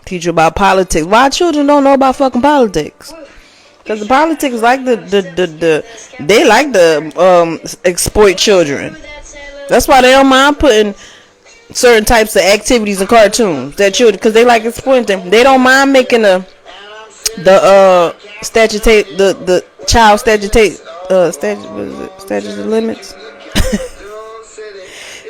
Teach you about politics. Why children don't know about fucking politics? Because the politics like they like to exploit children. That's why they don't mind putting certain types of activities and cartoons that children, because they like exploiting them. They don't mind making the child statute of limits.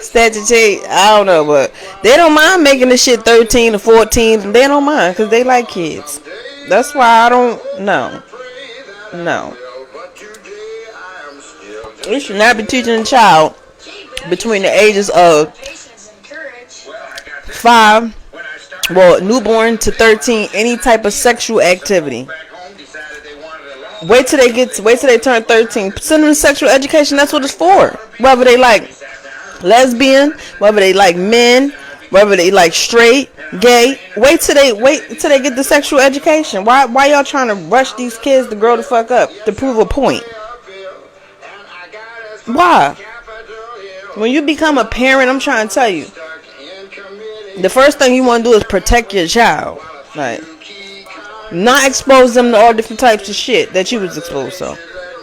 Statute, I don't know, but they don't mind making the shit 13 or 14. They don't mind because they like kids. That's why I don't know. No, we should not be teaching a child between the ages of 5, well, newborn to 13, any type of sexual activity. Wait till they turn 13. Send them to sexual education. That's what it's for. Whether they like lesbian, whether they like men, whether they like straight, gay. Wait till they get the sexual education. Why y'all trying to rush these kids to grow the fuck up to prove a point? Why? When you become a parent, I'm trying to tell you, the first thing you want to do is protect your child. Like, not expose them to all different types of shit that you was exposed to.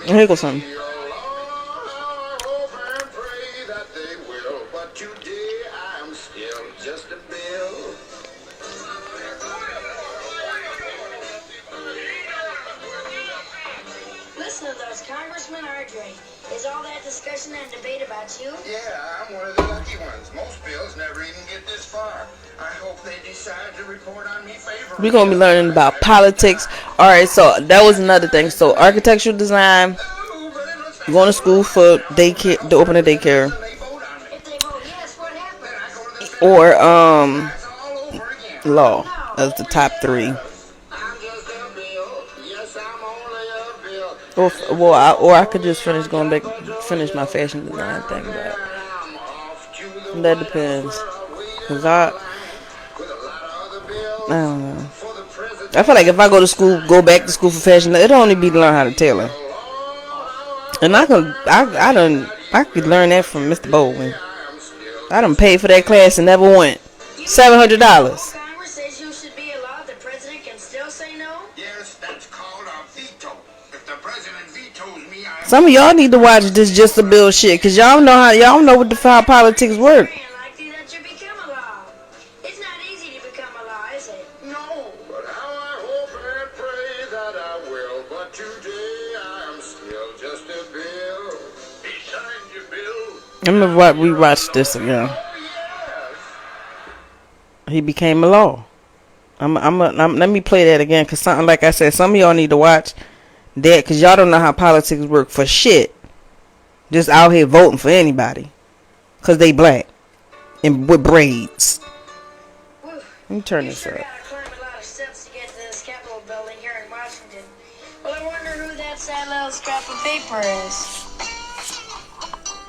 And here goes something. Listen to those congressmen arguing. Is all that discussion and debate about you? Yeah, I'm one of the lucky ones. Most bills never even get this far. I hope they decide to report on me favorably. We're going to be learning about politics. Alright, so that was another thing. So architectural design, going to school for daycare, to open a daycare, If they vote yes, what happens? or law. That's the top 3. Or I could just finish my fashion design thing, but that depends. Cause I don't know. I feel like if I go back to school for fashion, it'll only be to learn how to tailor. And I could learn that from Mr. Baldwin. I done paid for that class and never went. $700. Congress says you should be allowed. The president can still say no. Yes, that's called a veto. If the president vetoes me, Some of y'all need to watch this Just a Bill shit, cause y'all know what the how politics work. Very unlikely that you become a law. It's not easy to become a law, is it? no. But how I hope and pray that I will. But today I am still just a bill. He signed your bill. I'm gonna rewatch this again. Oh, yes. He became a law. Let me play that again, cause something like I said, some of y'all need to watch that, cause y'all don't know how politics work for shit. Just out here voting for anybody, cause they black and with braids. Whew. Let me turn You this sure up. gotta climb a lot of steps to get to this Capitol building here in Washington. Well, I wonder who that sad little scrap of paper is.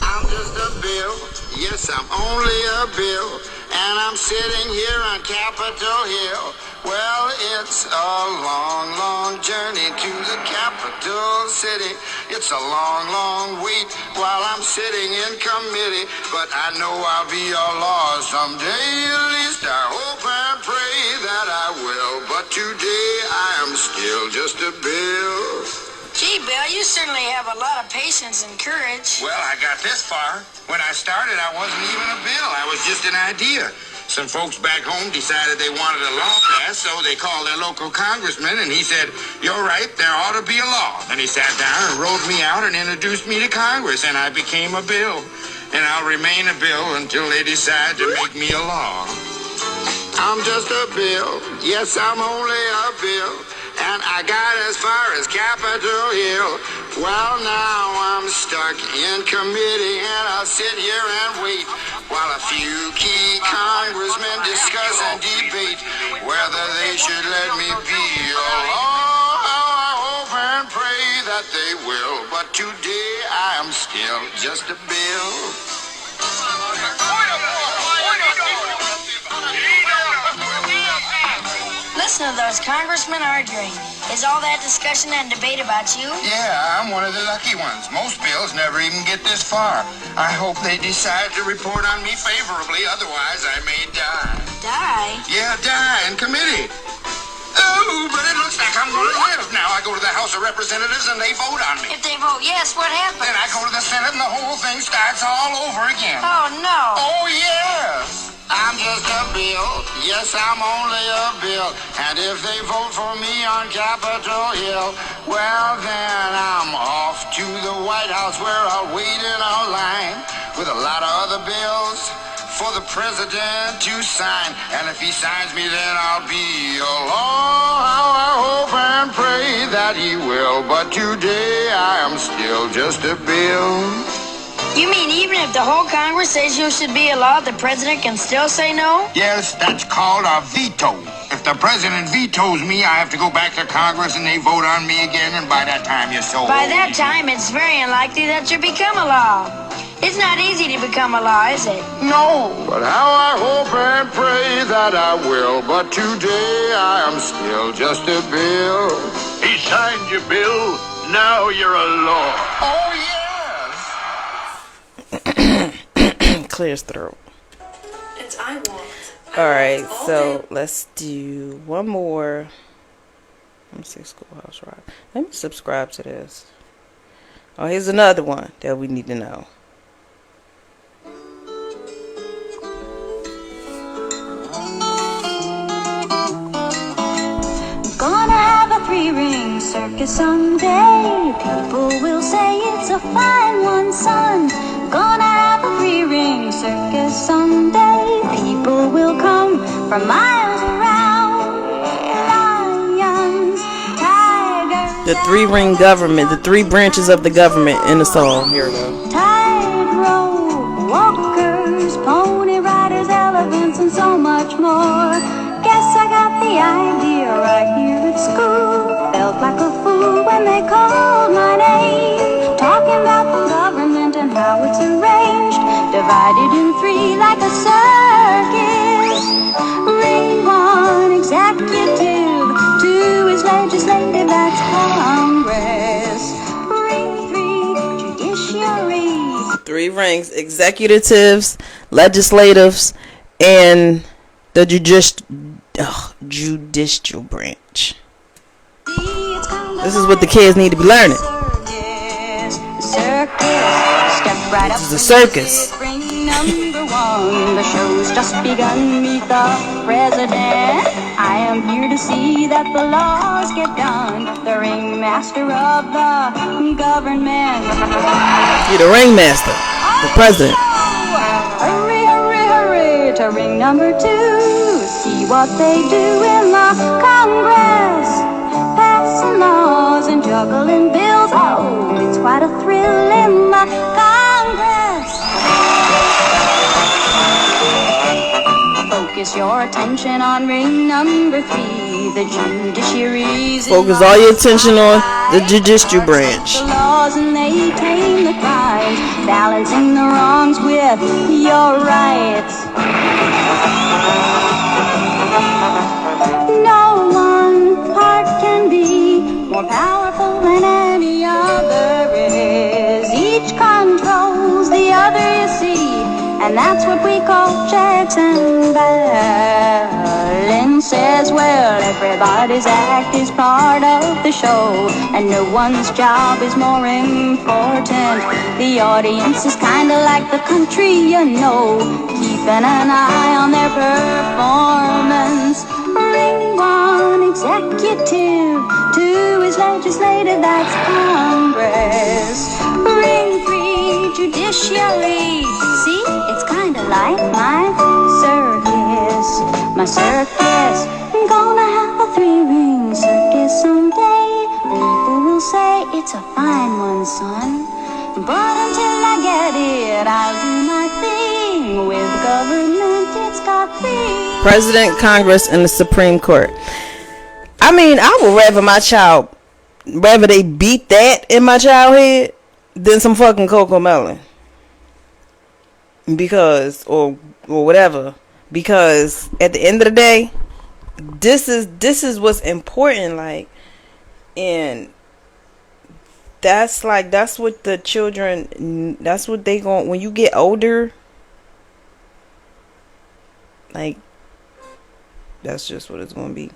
I'm just a bill. Yes, I'm only a bill. And I'm sitting here on Capitol Hill. Well, it's a long, long journey to the capital city. It's a long, long wait while I'm sitting in committee. But I know I'll be a law someday. At least I hope and pray that I will. But today I am still just a bill. Gee, Bill, you certainly have a lot of patience and courage. Well, I got this far. When I started, I wasn't even a bill. I was just an idea. Some folks back home decided they wanted a law passed, so they called their local congressman, and he said, "You're right, there ought to be a law." And he sat down and wrote me out and introduced me to Congress, and I became a bill. And I'll remain a bill until they decide to make me a law. I'm just a bill. Yes, I'm only a bill. And I got as far as Capitol Hill. Well, now I'm stuck in committee, and I'll sit here and wait while a few key congressmen discuss and debate whether they should let me be a law. I hope and pray that they will. But today I am still just a bill. Listen to those congressmen arguing. Is all that discussion and debate about you? Yeah, I'm one of the lucky ones. Most bills never even get this far. I hope they decide to report on me favorably, otherwise I may die. Die? Yeah, die in committee. Oh, but it looks like I'm going to live. Now I go to the House of Representatives and they vote on me. If they vote yes, what happens? Then I go to the Senate and the whole thing starts all over again. Oh, no. Oh, yes. I'm just a bill. Yes, I'm only a bill. And if they vote for me on Capitol Hill, well, then I'm off to the White House where I'll wait in a line with a lot of other bills for the president to sign. And if he signs me, then I'll be a law. I hope and pray that he will. But today I am still just a bill. You mean even if the whole Congress says you should be a law, the president can still say no? Yes, that's called a veto. If the president vetoes me, I have to go back to Congress and they vote on me again, and by that time you're so By old. that time, it's very unlikely that you become a law. It's not easy to become a law, is it? No, but how I hope and pray that I will. But today I am still just a bill. He signed your bill. Now you're a law. Oh, yes. Clear his throat. It's I want. Alright, so let's do one more. Let me see, Schoolhouse Rock. Let me subscribe to this. Oh, here's another one that we need to know. Gonna have a three-ring circus someday. People will say it's a fine one, son. Gonna have a three-ring circus someday. People will come from miles around. Lions, tigers, The three-ring government, the three branches of the government in the song. Here we go. tightrope walkers, pony riders, elephants, and so much more. Guess I got the idea right here at school. Felt like a fool when they called my name, talking about the government and how it's arranged, divided in three like a circus. Ring one executive, two legislative, that's Congress. Ring 3, judiciary. 3 rings: executives, legislatives, and the judicial branch. This is what the kids need to be learning. This is a circus. Ring number 1, the show's just begun. Meet the president. I am here to see that the laws get done. The ringmaster of the government. You're the ringmaster, the president. Hurry, hurry, hurry to ring number 2. See what they do in the Congress. Passing laws and juggling bills. Oh, it's quite a thrill in the Congress. Focus your attention on ring number 3. The judiciary's Focus all your attention on the judicial branch. the laws and they tame the crimes, balancing the wrongs with your rights. No one part can be more powerful than any other is. Each controls the other, you see, and that's what we call checks and balance. Says, well, everybody's act is part of the show, and no one's job is more important. The audience is kinda like the country, you know, keeping an eye on their performance. Ring 1, executive. 2 is legislative, that's Congress. Ring 3, judiciary. See, it's kinda like my circus. My circus. I'm gonna have a 3-ring circus someday. People will say it's a fine one, son. But until I get it, I'll do my thing. With government, it's got 3. President, Congress, and the Supreme Court. I mean, I would rather they beat that in my childhood than some fucking Coco Melon. Because, or whatever. Because at the end of the day, this is what's important, like, and that's what the children, that's what they going, when you get older, like, that's just what it's gonna be.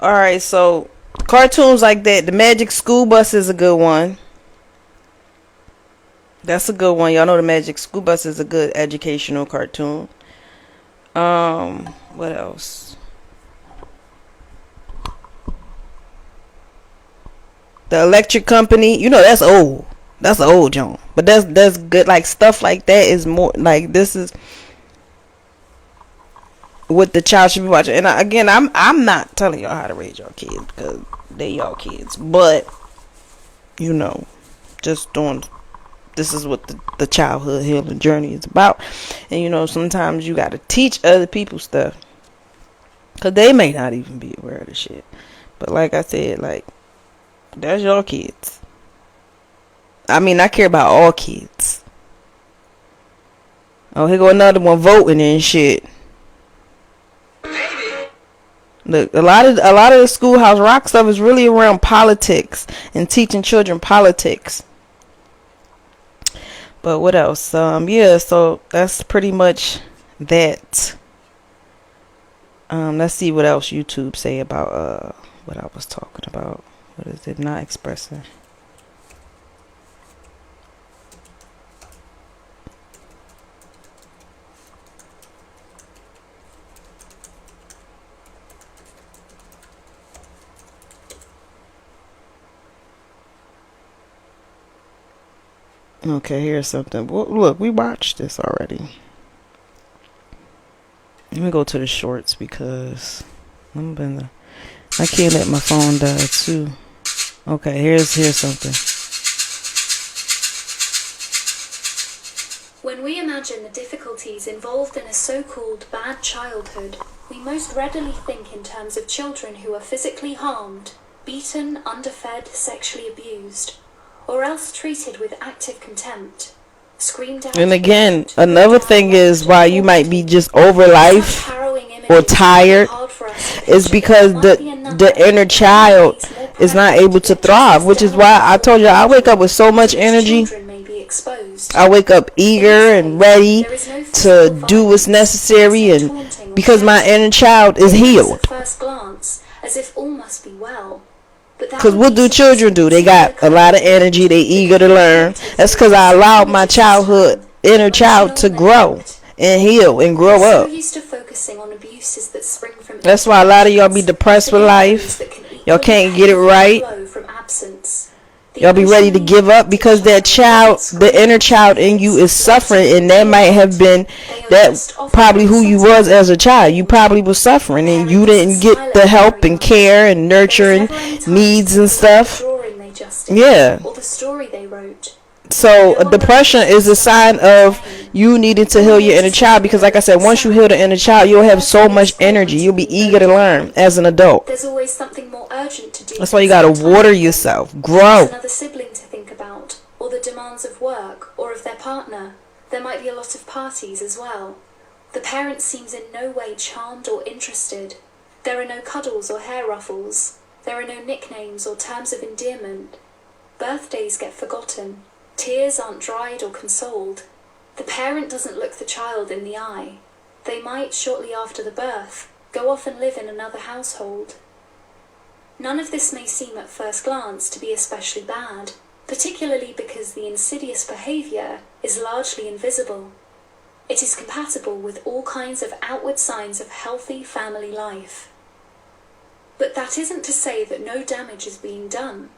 Alright, so cartoons like that, the Magic School Bus is a good one. That's a good one. Y'all know the Magic School Bus is a good educational cartoon. What else? The Electric Company, you know, that's old. That's an old joint. But that's good. Like, stuff like that is more like, this is what the child should be watching. And again, I'm not telling y'all how to raise your kids, because they y'all kids. But, you know, just doing, this is what the childhood healing journey is about. And, you know, sometimes you got to teach other people stuff, because they may not even be aware of the shit. But like I said, like, that's your kids. I mean, I care about all kids. Oh, here go another one voting and shit. Look, a lot of the Schoolhouse Rock stuff is really around politics and teaching children politics. But what else? Yeah, so that's pretty much that. Let's see what else YouTube say about what I was talking about. What is it? Not expressing. Okay, here's something. Look, we watched this already. Let me go to the shorts, because I can't let my phone die too. Okay, here's something. When we imagine the difficulties involved in a so-called bad childhood, we most readily think in terms of children who are physically harmed, beaten, underfed, sexually abused, or else treated with active contempt, screamed out. And again, another thing is why you might be just over life or tired is because the inner child is not able to thrive, which is why I told you I wake up with so much energy. I wake up eager and ready to do what's necessary, and because my inner child is healed. As if all must be well. Because what do children do? They got a lot of energy. They eager to learn. That's because I allowed my inner child to grow and heal and grow up. That's why a lot of y'all be depressed with life. Y'all can't get it right. Y'all be ready to give up because that child, the inner child in you is suffering, and that might have been that probably who you was as a child. You probably was suffering and you didn't get the help and care and nurturing needs and stuff. Yeah. So depression is a sign of you needing to heal your inner child, because like I said, once you heal the inner child, you'll have so much energy. You'll be eager to learn as an adult. There's always something more urgent to do. That's why you gotta water yourself, grow. Another sibling to think about, or the demands of work, or of their partner. There might be a lot of parties as well. The parent seems in no way charmed or interested. There are no cuddles or hair ruffles. There are no nicknames or terms of endearment. Birthdays get forgotten. Tears aren't dried or consoled. The parent doesn't look the child in the eye. They might, shortly after the birth, go off and live in another household. None of this may seem at first glance to be especially bad, particularly because the insidious behaviour is largely invisible. It is compatible with all kinds of outward signs of healthy family life. But that isn't to say that no damage is being done.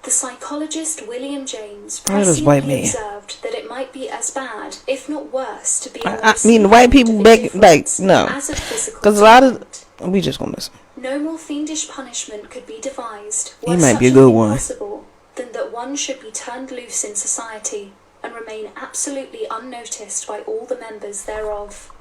The psychologist William James presciently observed that it might be as bad, if not worse, to be I mean, white people back, like, no. Because a lot of, we just gonna listen. No more fiendish punishment could be devised, He might be a good one, than that one should be turned loose in society and remain absolutely unnoticed by all the members thereof.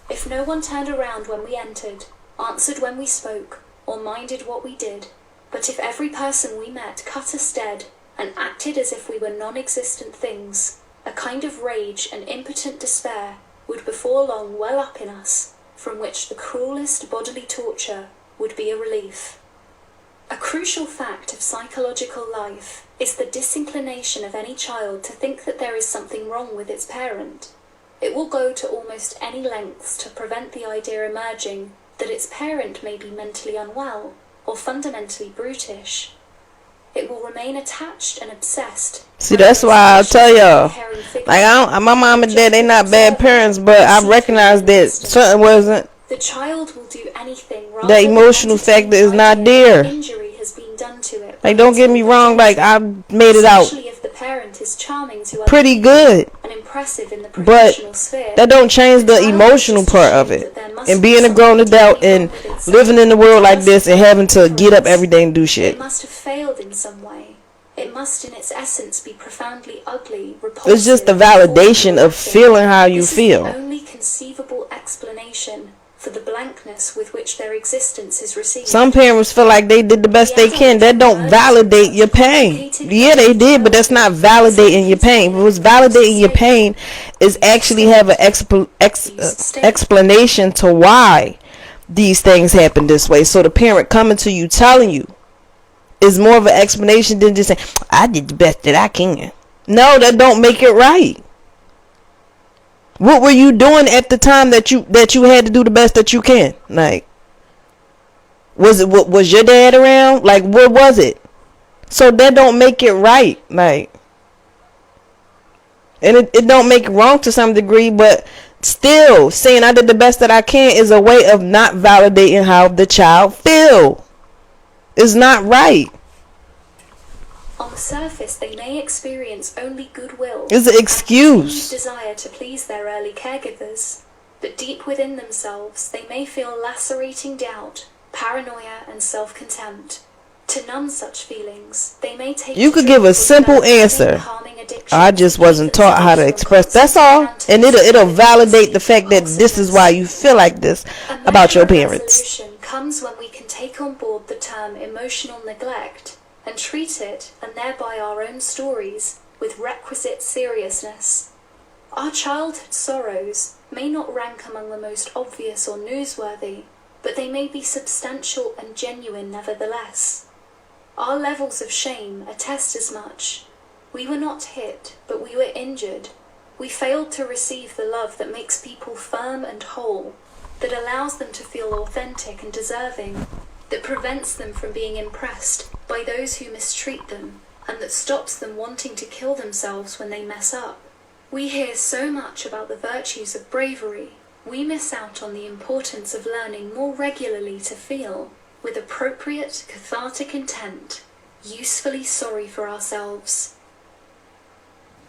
If no one turned around when we entered, answered when we spoke, or minded what we did, but if every person we met cut us dead and acted as if we were non-existent things, a kind of rage and impotent despair would before long well up in us, from which the cruelest bodily torture would be a relief. A crucial fact of psychological life is the disinclination of any child to think that there is something wrong with its parent. It will go to almost any lengths to prevent the idea emerging that its parent may be mentally unwell or fundamentally brutish. It will remain attached and obsessed. See, that's why I'll tell y'all, like, my mom and dad, they not bad parents, but I recognize that something wasn't. The child will do anything. The emotional factor is not there. Injury has been done to it. Like, don't get me wrong, like, I made it out if the parent is charming to pretty good, and impressive in the but professional sphere, that don't change the emotional part of it. And being a grown adult and living in the world like this and having to get up every day and do shit. It must have failed in some way. It must in its essence be profoundly ugly, repulsive. It's just the validation of feeling how you feel. This is the only conceivable explanation for the blankness with which their existence is received. Some parents feel like they did the best they can. That don't validate your pain. Yeah, they did, but that's not validating your pain. What's validating your pain is actually have an explanation to why these things happen this way. So the parent coming to you telling you is more of an explanation than just saying, I did the best that I can. No, that don't make it right. What were you doing at the time that you had to do the best that you can? Like, was your dad around? Like, what was it? So that don't make it right. Like, and it don't make it wrong to some degree, but still saying I did the best that I can is a way of not validating how the child feel. It's not right. On the surface, they may experience only goodwill. It's an excuse. Desire to please their early caregivers, but deep within themselves, they may feel lacerating doubt, paranoia, and self-contempt. To numb such feelings, they may take. You could give a simple answer. I just wasn't taught how to express. That's all, and it'll validate the fact that this is why you feel like this about your parents. Comes when we can take on board the term emotional neglect and treat it, and thereby our own stories, with requisite seriousness. Our childhood sorrows may not rank among the most obvious or newsworthy, but they may be substantial and genuine nevertheless. Our levels of shame attest as much. We were not hit, but we were injured. We failed to receive the love that makes people firm and whole, that allows them to feel authentic and deserving, that prevents them from being impressed by those who mistreat them, and that stops them wanting to kill themselves when they mess up. We hear so much about the virtues of bravery. We miss out on the importance of learning more regularly to feel, with appropriate cathartic intent, usefully sorry for ourselves.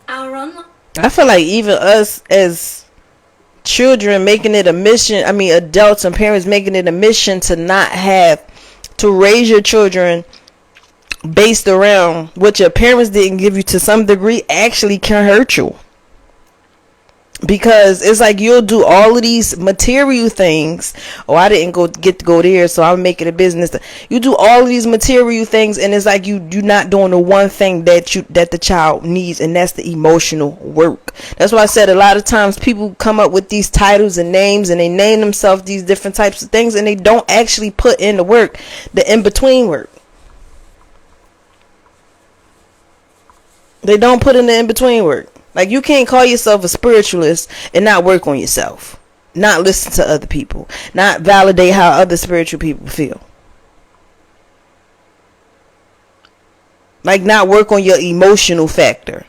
I feel like even us as children making it a mission, adults and parents making it a mission to not have to raise your children based around what your parents didn't give you to some degree actually can hurt you. Because it's like you'll do all of these material things. Oh, I didn't get to go there, so I'll make it a business. You do all of these material things, and it's like you're not doing the one thing that the child needs, and that's the emotional work. That's why I said a lot of times people come up with these titles and names, and they name themselves these different types of things, and they don't actually put in the work, the in-between work. They don't put in the in-between work. Like, you can't call yourself a spiritualist and not work on yourself, not listen to other people, not validate how other spiritual people feel, like not work on your emotional factor.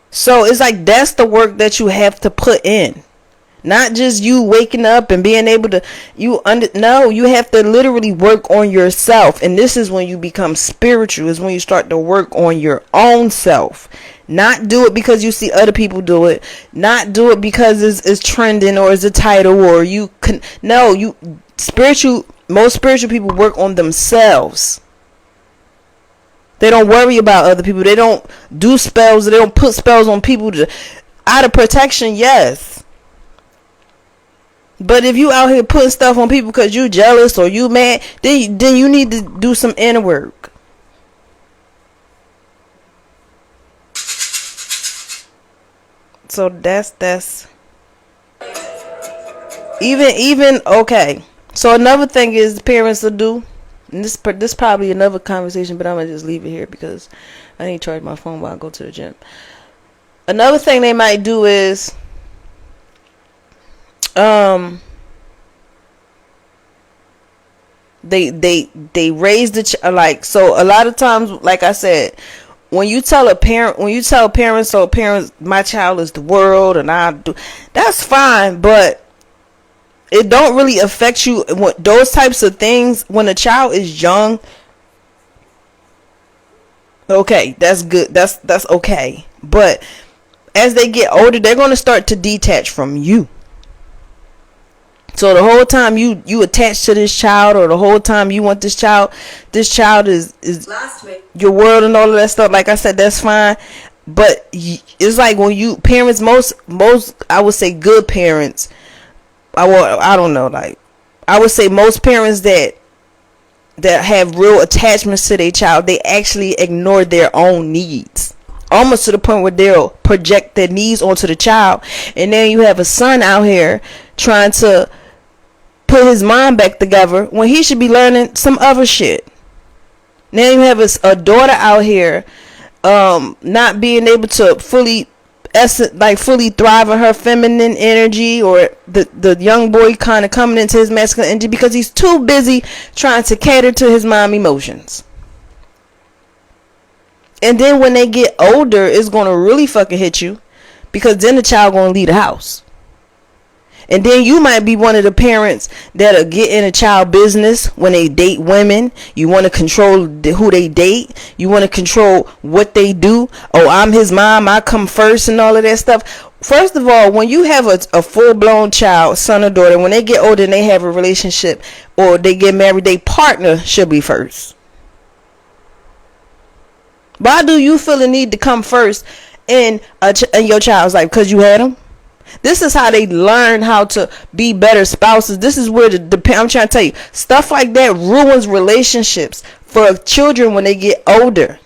So it's like that's the work that you have to put in. Not just you waking up and being able to, you have to literally work on yourself. And this is when you become spiritual, is when you start to work on your own self. Not do it because you see other people do it. Not do it because it's trending or it's a title or you can. No, most spiritual people work on themselves. They don't worry about other people. They don't do spells. They don't put spells on people out of protection, yes. But if you out here putting stuff on people because you jealous or you mad, then you need to do some inner work. So that's even okay. So another thing is parents will do, and this probably another conversation, but I'm gonna just leave it here because I need to charge my phone while I go to the gym. Another thing they might do is they raise the like, so a lot of times, like I said, when you tell parents, my child is the world and I do, that's fine, but it don't really affect you. Those types of things when a child is young, okay, that's good, that's okay, but as they get older, they're going to start to detach from you. So the whole time you attach to this child, or the whole time you want this child is your world and all of that stuff. Like I said, that's fine. But it's like when you parents, most I would say good parents, I don't know, like I would say most parents that have real attachments to their child, they actually ignore their own needs. Almost to the point where they'll project their needs onto the child. And then you have a son out here trying to put his mind back together when he should be learning some other shit. Now you have a daughter out here not being able to fully thrive in her feminine energy, or the young boy kind of coming into his masculine energy because he's too busy trying to cater to his mom emotions. And then when they get older, it's going to really fucking hit you, because then the child going to leave the house. And then you might be one of the parents that'll get in a child business when they date women. You want to control who they date. You want to control what they do. Oh, I'm his mom, I come first and all of that stuff. First of all, when you have a full-blown child, son or daughter, when they get older and they have a relationship or they get married, their partner should be first. Why do you feel the need to come first in your child's life? Because you had them? This is how they learn how to be better spouses. This is where I'm trying to tell you, stuff like that ruins relationships for children when they get older.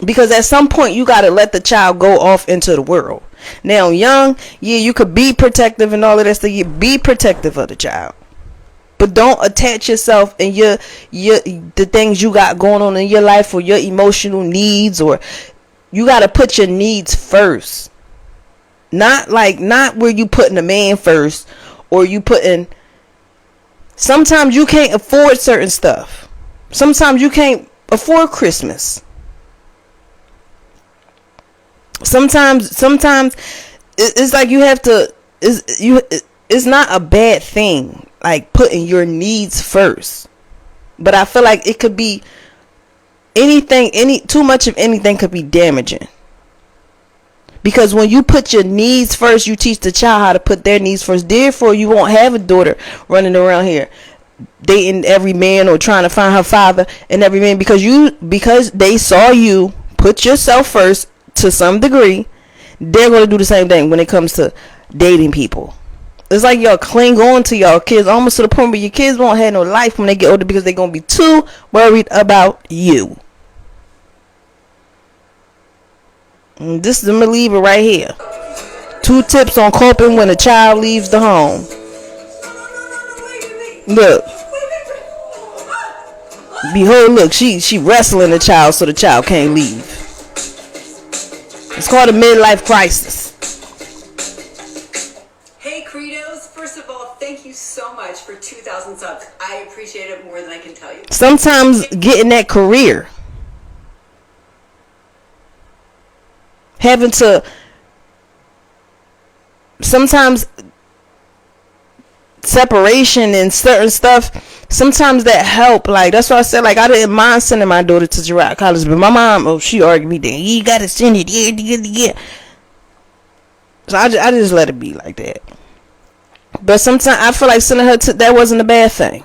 Because at some point you got to let the child go off into the world. Now young, yeah, you could be protective and all of that stuff. You be protective of the child. But don't attach yourself and your the things you got going on in your life or your emotional needs, or you got to put your needs first. Not where you putting a man first, or you putting. Sometimes you can't afford certain stuff. Sometimes you can't afford Christmas. Sometimes it's like you have to. It's not a bad thing, like putting your needs first. But I feel like it could be anything. Too much of anything could be damaging. Because when you put your needs first, you teach the child how to put their needs first. Therefore, you won't have a daughter running around here dating every man or trying to find her father and every man, because they saw you put yourself first to some degree. They're going to do the same thing when it comes to dating people. It's like y'all cling on to y'all kids almost to the point where your kids won't have no life when they get older because they're going to be too worried about you. And this is the believer right here. 2 tips on coping when a child leaves the home. Look. Behold, look, she wrestling the child so the child can't leave. It's called a midlife crisis. Hey Credos, first of all, thank you so much for 2,000 subs. I appreciate it more than I can tell you. Sometimes getting that career, having to, sometimes separation and certain stuff, sometimes that help. Like, that's why I said, like, I didn't mind sending my daughter to Girard College, but my mom, she argued me then, you gotta send it, yeah. So I just let it be like that. But sometimes I feel like sending her to, that wasn't a bad thing.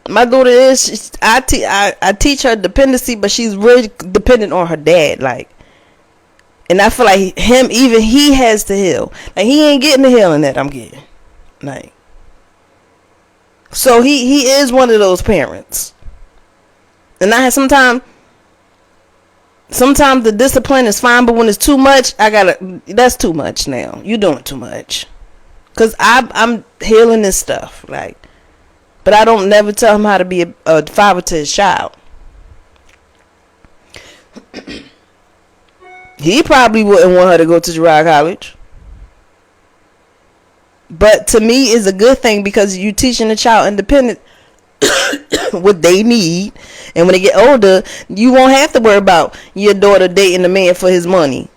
My daughter is, I teach her dependency, but she's really dependent on her dad, like. And I feel like he has to heal. Like, he ain't getting the healing that I'm getting. Like, so he is one of those parents. And I have sometimes the discipline is fine, but when it's too much, that's too much now. You're doing too much. Cause I'm healing this stuff, like, but I don't never tell him how to be a father to his child. He probably wouldn't want her to go to Girard College. But to me, it's a good thing because you're teaching the child independent what they need. And when they get older, you won't have to worry about your daughter dating a man for his money.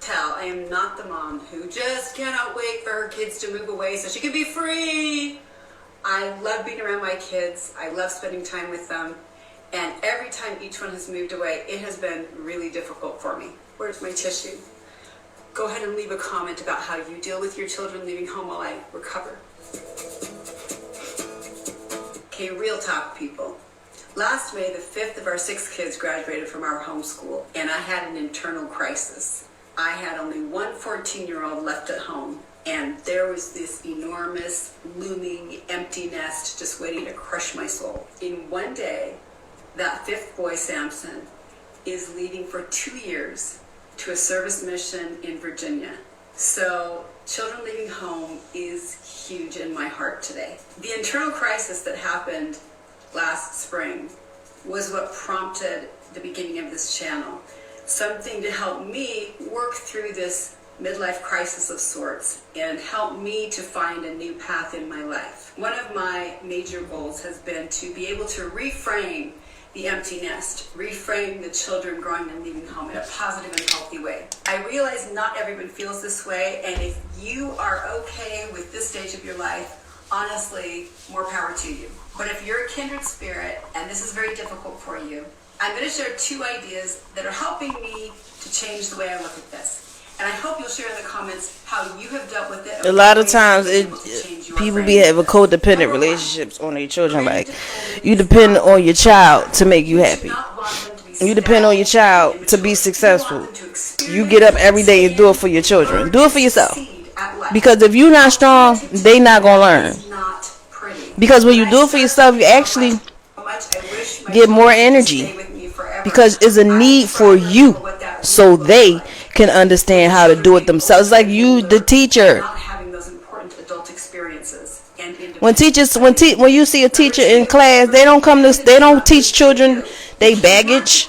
I am not the mom who just cannot wait for her kids to move away so she can be free. I love being around my kids. I love spending time with them. And every time each one has moved away, it has been really difficult for me. Where's my tissue? Go ahead and leave a comment about how you deal with your children leaving home while I recover. Okay, real talk, people. Last May, the 5th of our 6 kids graduated from our homeschool, and I had an internal crisis. I had only one 14-year-old left at home, and there was this enormous, looming, empty nest just waiting to crush my soul. In one day, that 5th boy, Samson, is leaving for 2 years to a service mission in Virginia. So children leaving home is huge in my heart today. The internal crisis that happened last spring was what prompted the beginning of this channel. Something to help me work through this midlife crisis of sorts and help me to find a new path in my life. One of my major goals has been to be able to reframe the empty nest, reframe the children growing and leaving home in a positive and healthy way. I realize not everyone feels this way, and if you are okay with this stage of your life, honestly, more power to you. But if you're a kindred spirit, and this is very difficult for you, I'm going to share 2 ideas that are helping me to change the way I look at this. And I hope you'll share in the comments how you have dealt with it. A lot of times, people be having codependent relationships on their children. Like, you depend on your child to make you happy. You depend on your child to be successful. You get up every day and do it for your children. Do it for yourself. Because if you're not strong, they not going to learn. Because when you do it for yourself, you actually get more energy. Because it's a need for you so they can understand how to do it themselves. Like you, the teacher. Not having those important adult experiences and When teachers, when you see a teacher in class, they don't teach children they baggage.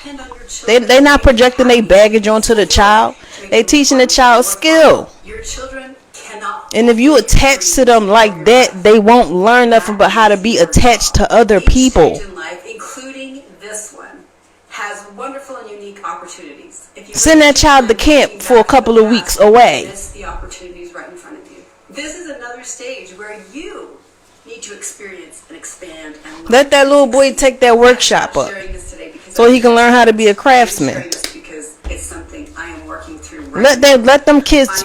They not projecting their baggage onto the child. They teaching the child skill. Your children cannot. And if you attach to them like that, they won't learn nothing but how to be attached to other people. Each stage in life, including this one, has wonderful and unique opportunities. If you Send that child to camp for a couple of weeks away. miss the opportunities right in front of you. This is another stage where you need to experience and expand and learn. Let that little boy take that workshop up so he can learn how to be a craftsman. Because it's something I am working through right Let them kids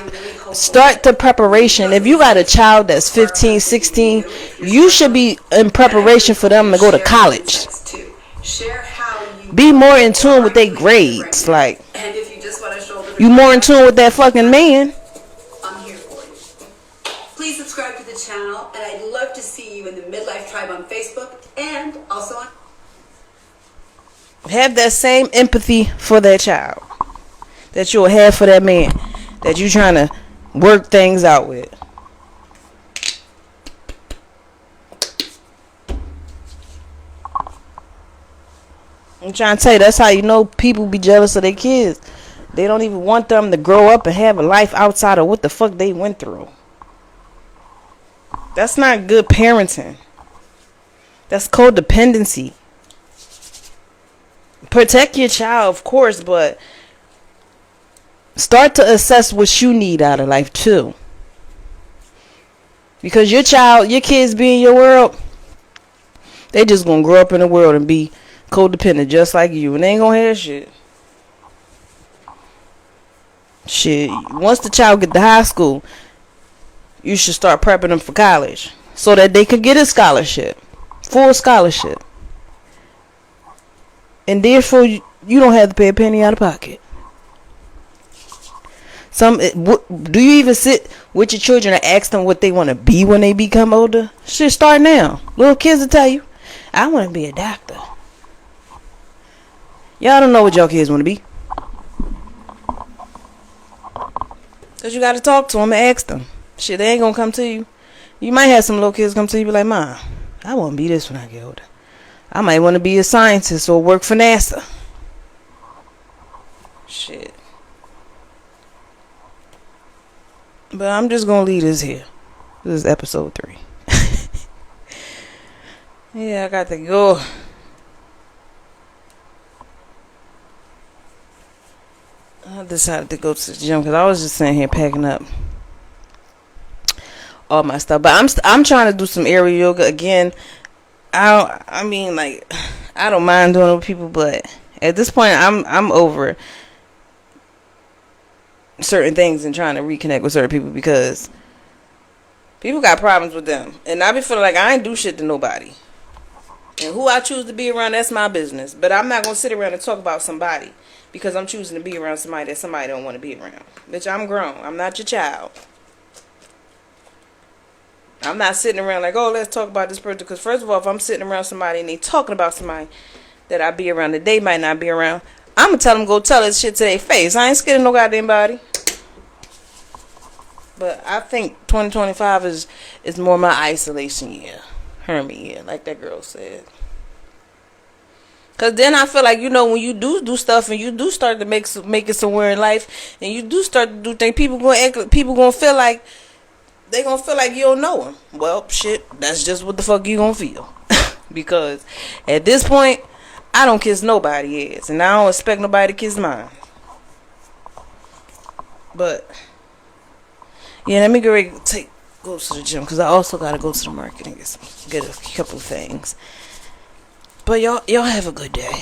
start the preparation. If you got a child that's 15, 16, you should be in preparation for them to go to college. Share how you Be more in tune with their grades. Like, and if you just want to shoulder the you more in tune with that fucking man. I'm here for you. Please subscribe to the channel, and I'd love to see you in the Midlife Tribe on Facebook and also on. Have that same empathy for that child that you'll have for that man that you trying to work things out with. I'm trying to tell you, that's how you know people be jealous of their kids. They don't even want them to grow up and have a life outside of what the fuck they went through. That's not good parenting. That's codependency. Protect your child, of course, but start to assess what you need out of life too. Because your kids be in your world, they just gonna grow up in the world and be codependent just like you, and they ain't gonna have shit. Once the child get to high school, you should start prepping them for college so that they could get a scholarship, full scholarship. And therefore, you don't have to pay a penny out of pocket. Do you even sit with your children and ask them what they want to be when they become older? Shit, start now. Little kids will tell you, I want to be a doctor. Y'all don't know what y'all kids want to be. Because you got to talk to them and ask them. Shit, they ain't going to come to you. You might have some little kids come to you and be like, Mom, I want to be this when I get older. I might want to be a scientist or work for NASA. Shit. But I'm just going to leave this here. This is episode 3. Yeah, I got to go. I decided to go to the gym because I was just sitting here packing up all my stuff. But I'm trying to do some aerial yoga again. I mean, like, I don't mind doing it with people, but at this point, I'm over certain things and trying to reconnect with certain people because people got problems with them, and I be feeling like I ain't do shit to nobody. And who I choose to be around, that's my business. But I'm not gonna sit around and talk about somebody because I'm choosing to be around somebody that somebody don't want to be around. Bitch, I'm grown. I'm not your child. I'm not sitting around like, oh, let's talk about this person. Because first of all, if I'm sitting around somebody and they talking about somebody that I be around that they might not be around, I'm going to tell them go tell this shit to their face. I ain't scared of no goddamn body. But I think 2025 is more my isolation year. Hermit year, like that girl said. Because then I feel like, you know, when you do stuff and you do start to make it somewhere in life and you do start to do things, people going to feel like they going to feel like you don't know them. Well, shit, that's just what the fuck you going to feel. Because at this point, I don't kiss nobody ass. And I don't expect nobody to kiss mine. But, yeah, let me go to the gym. Because I also got to go to the market and get a couple of things. But y'all have a good day.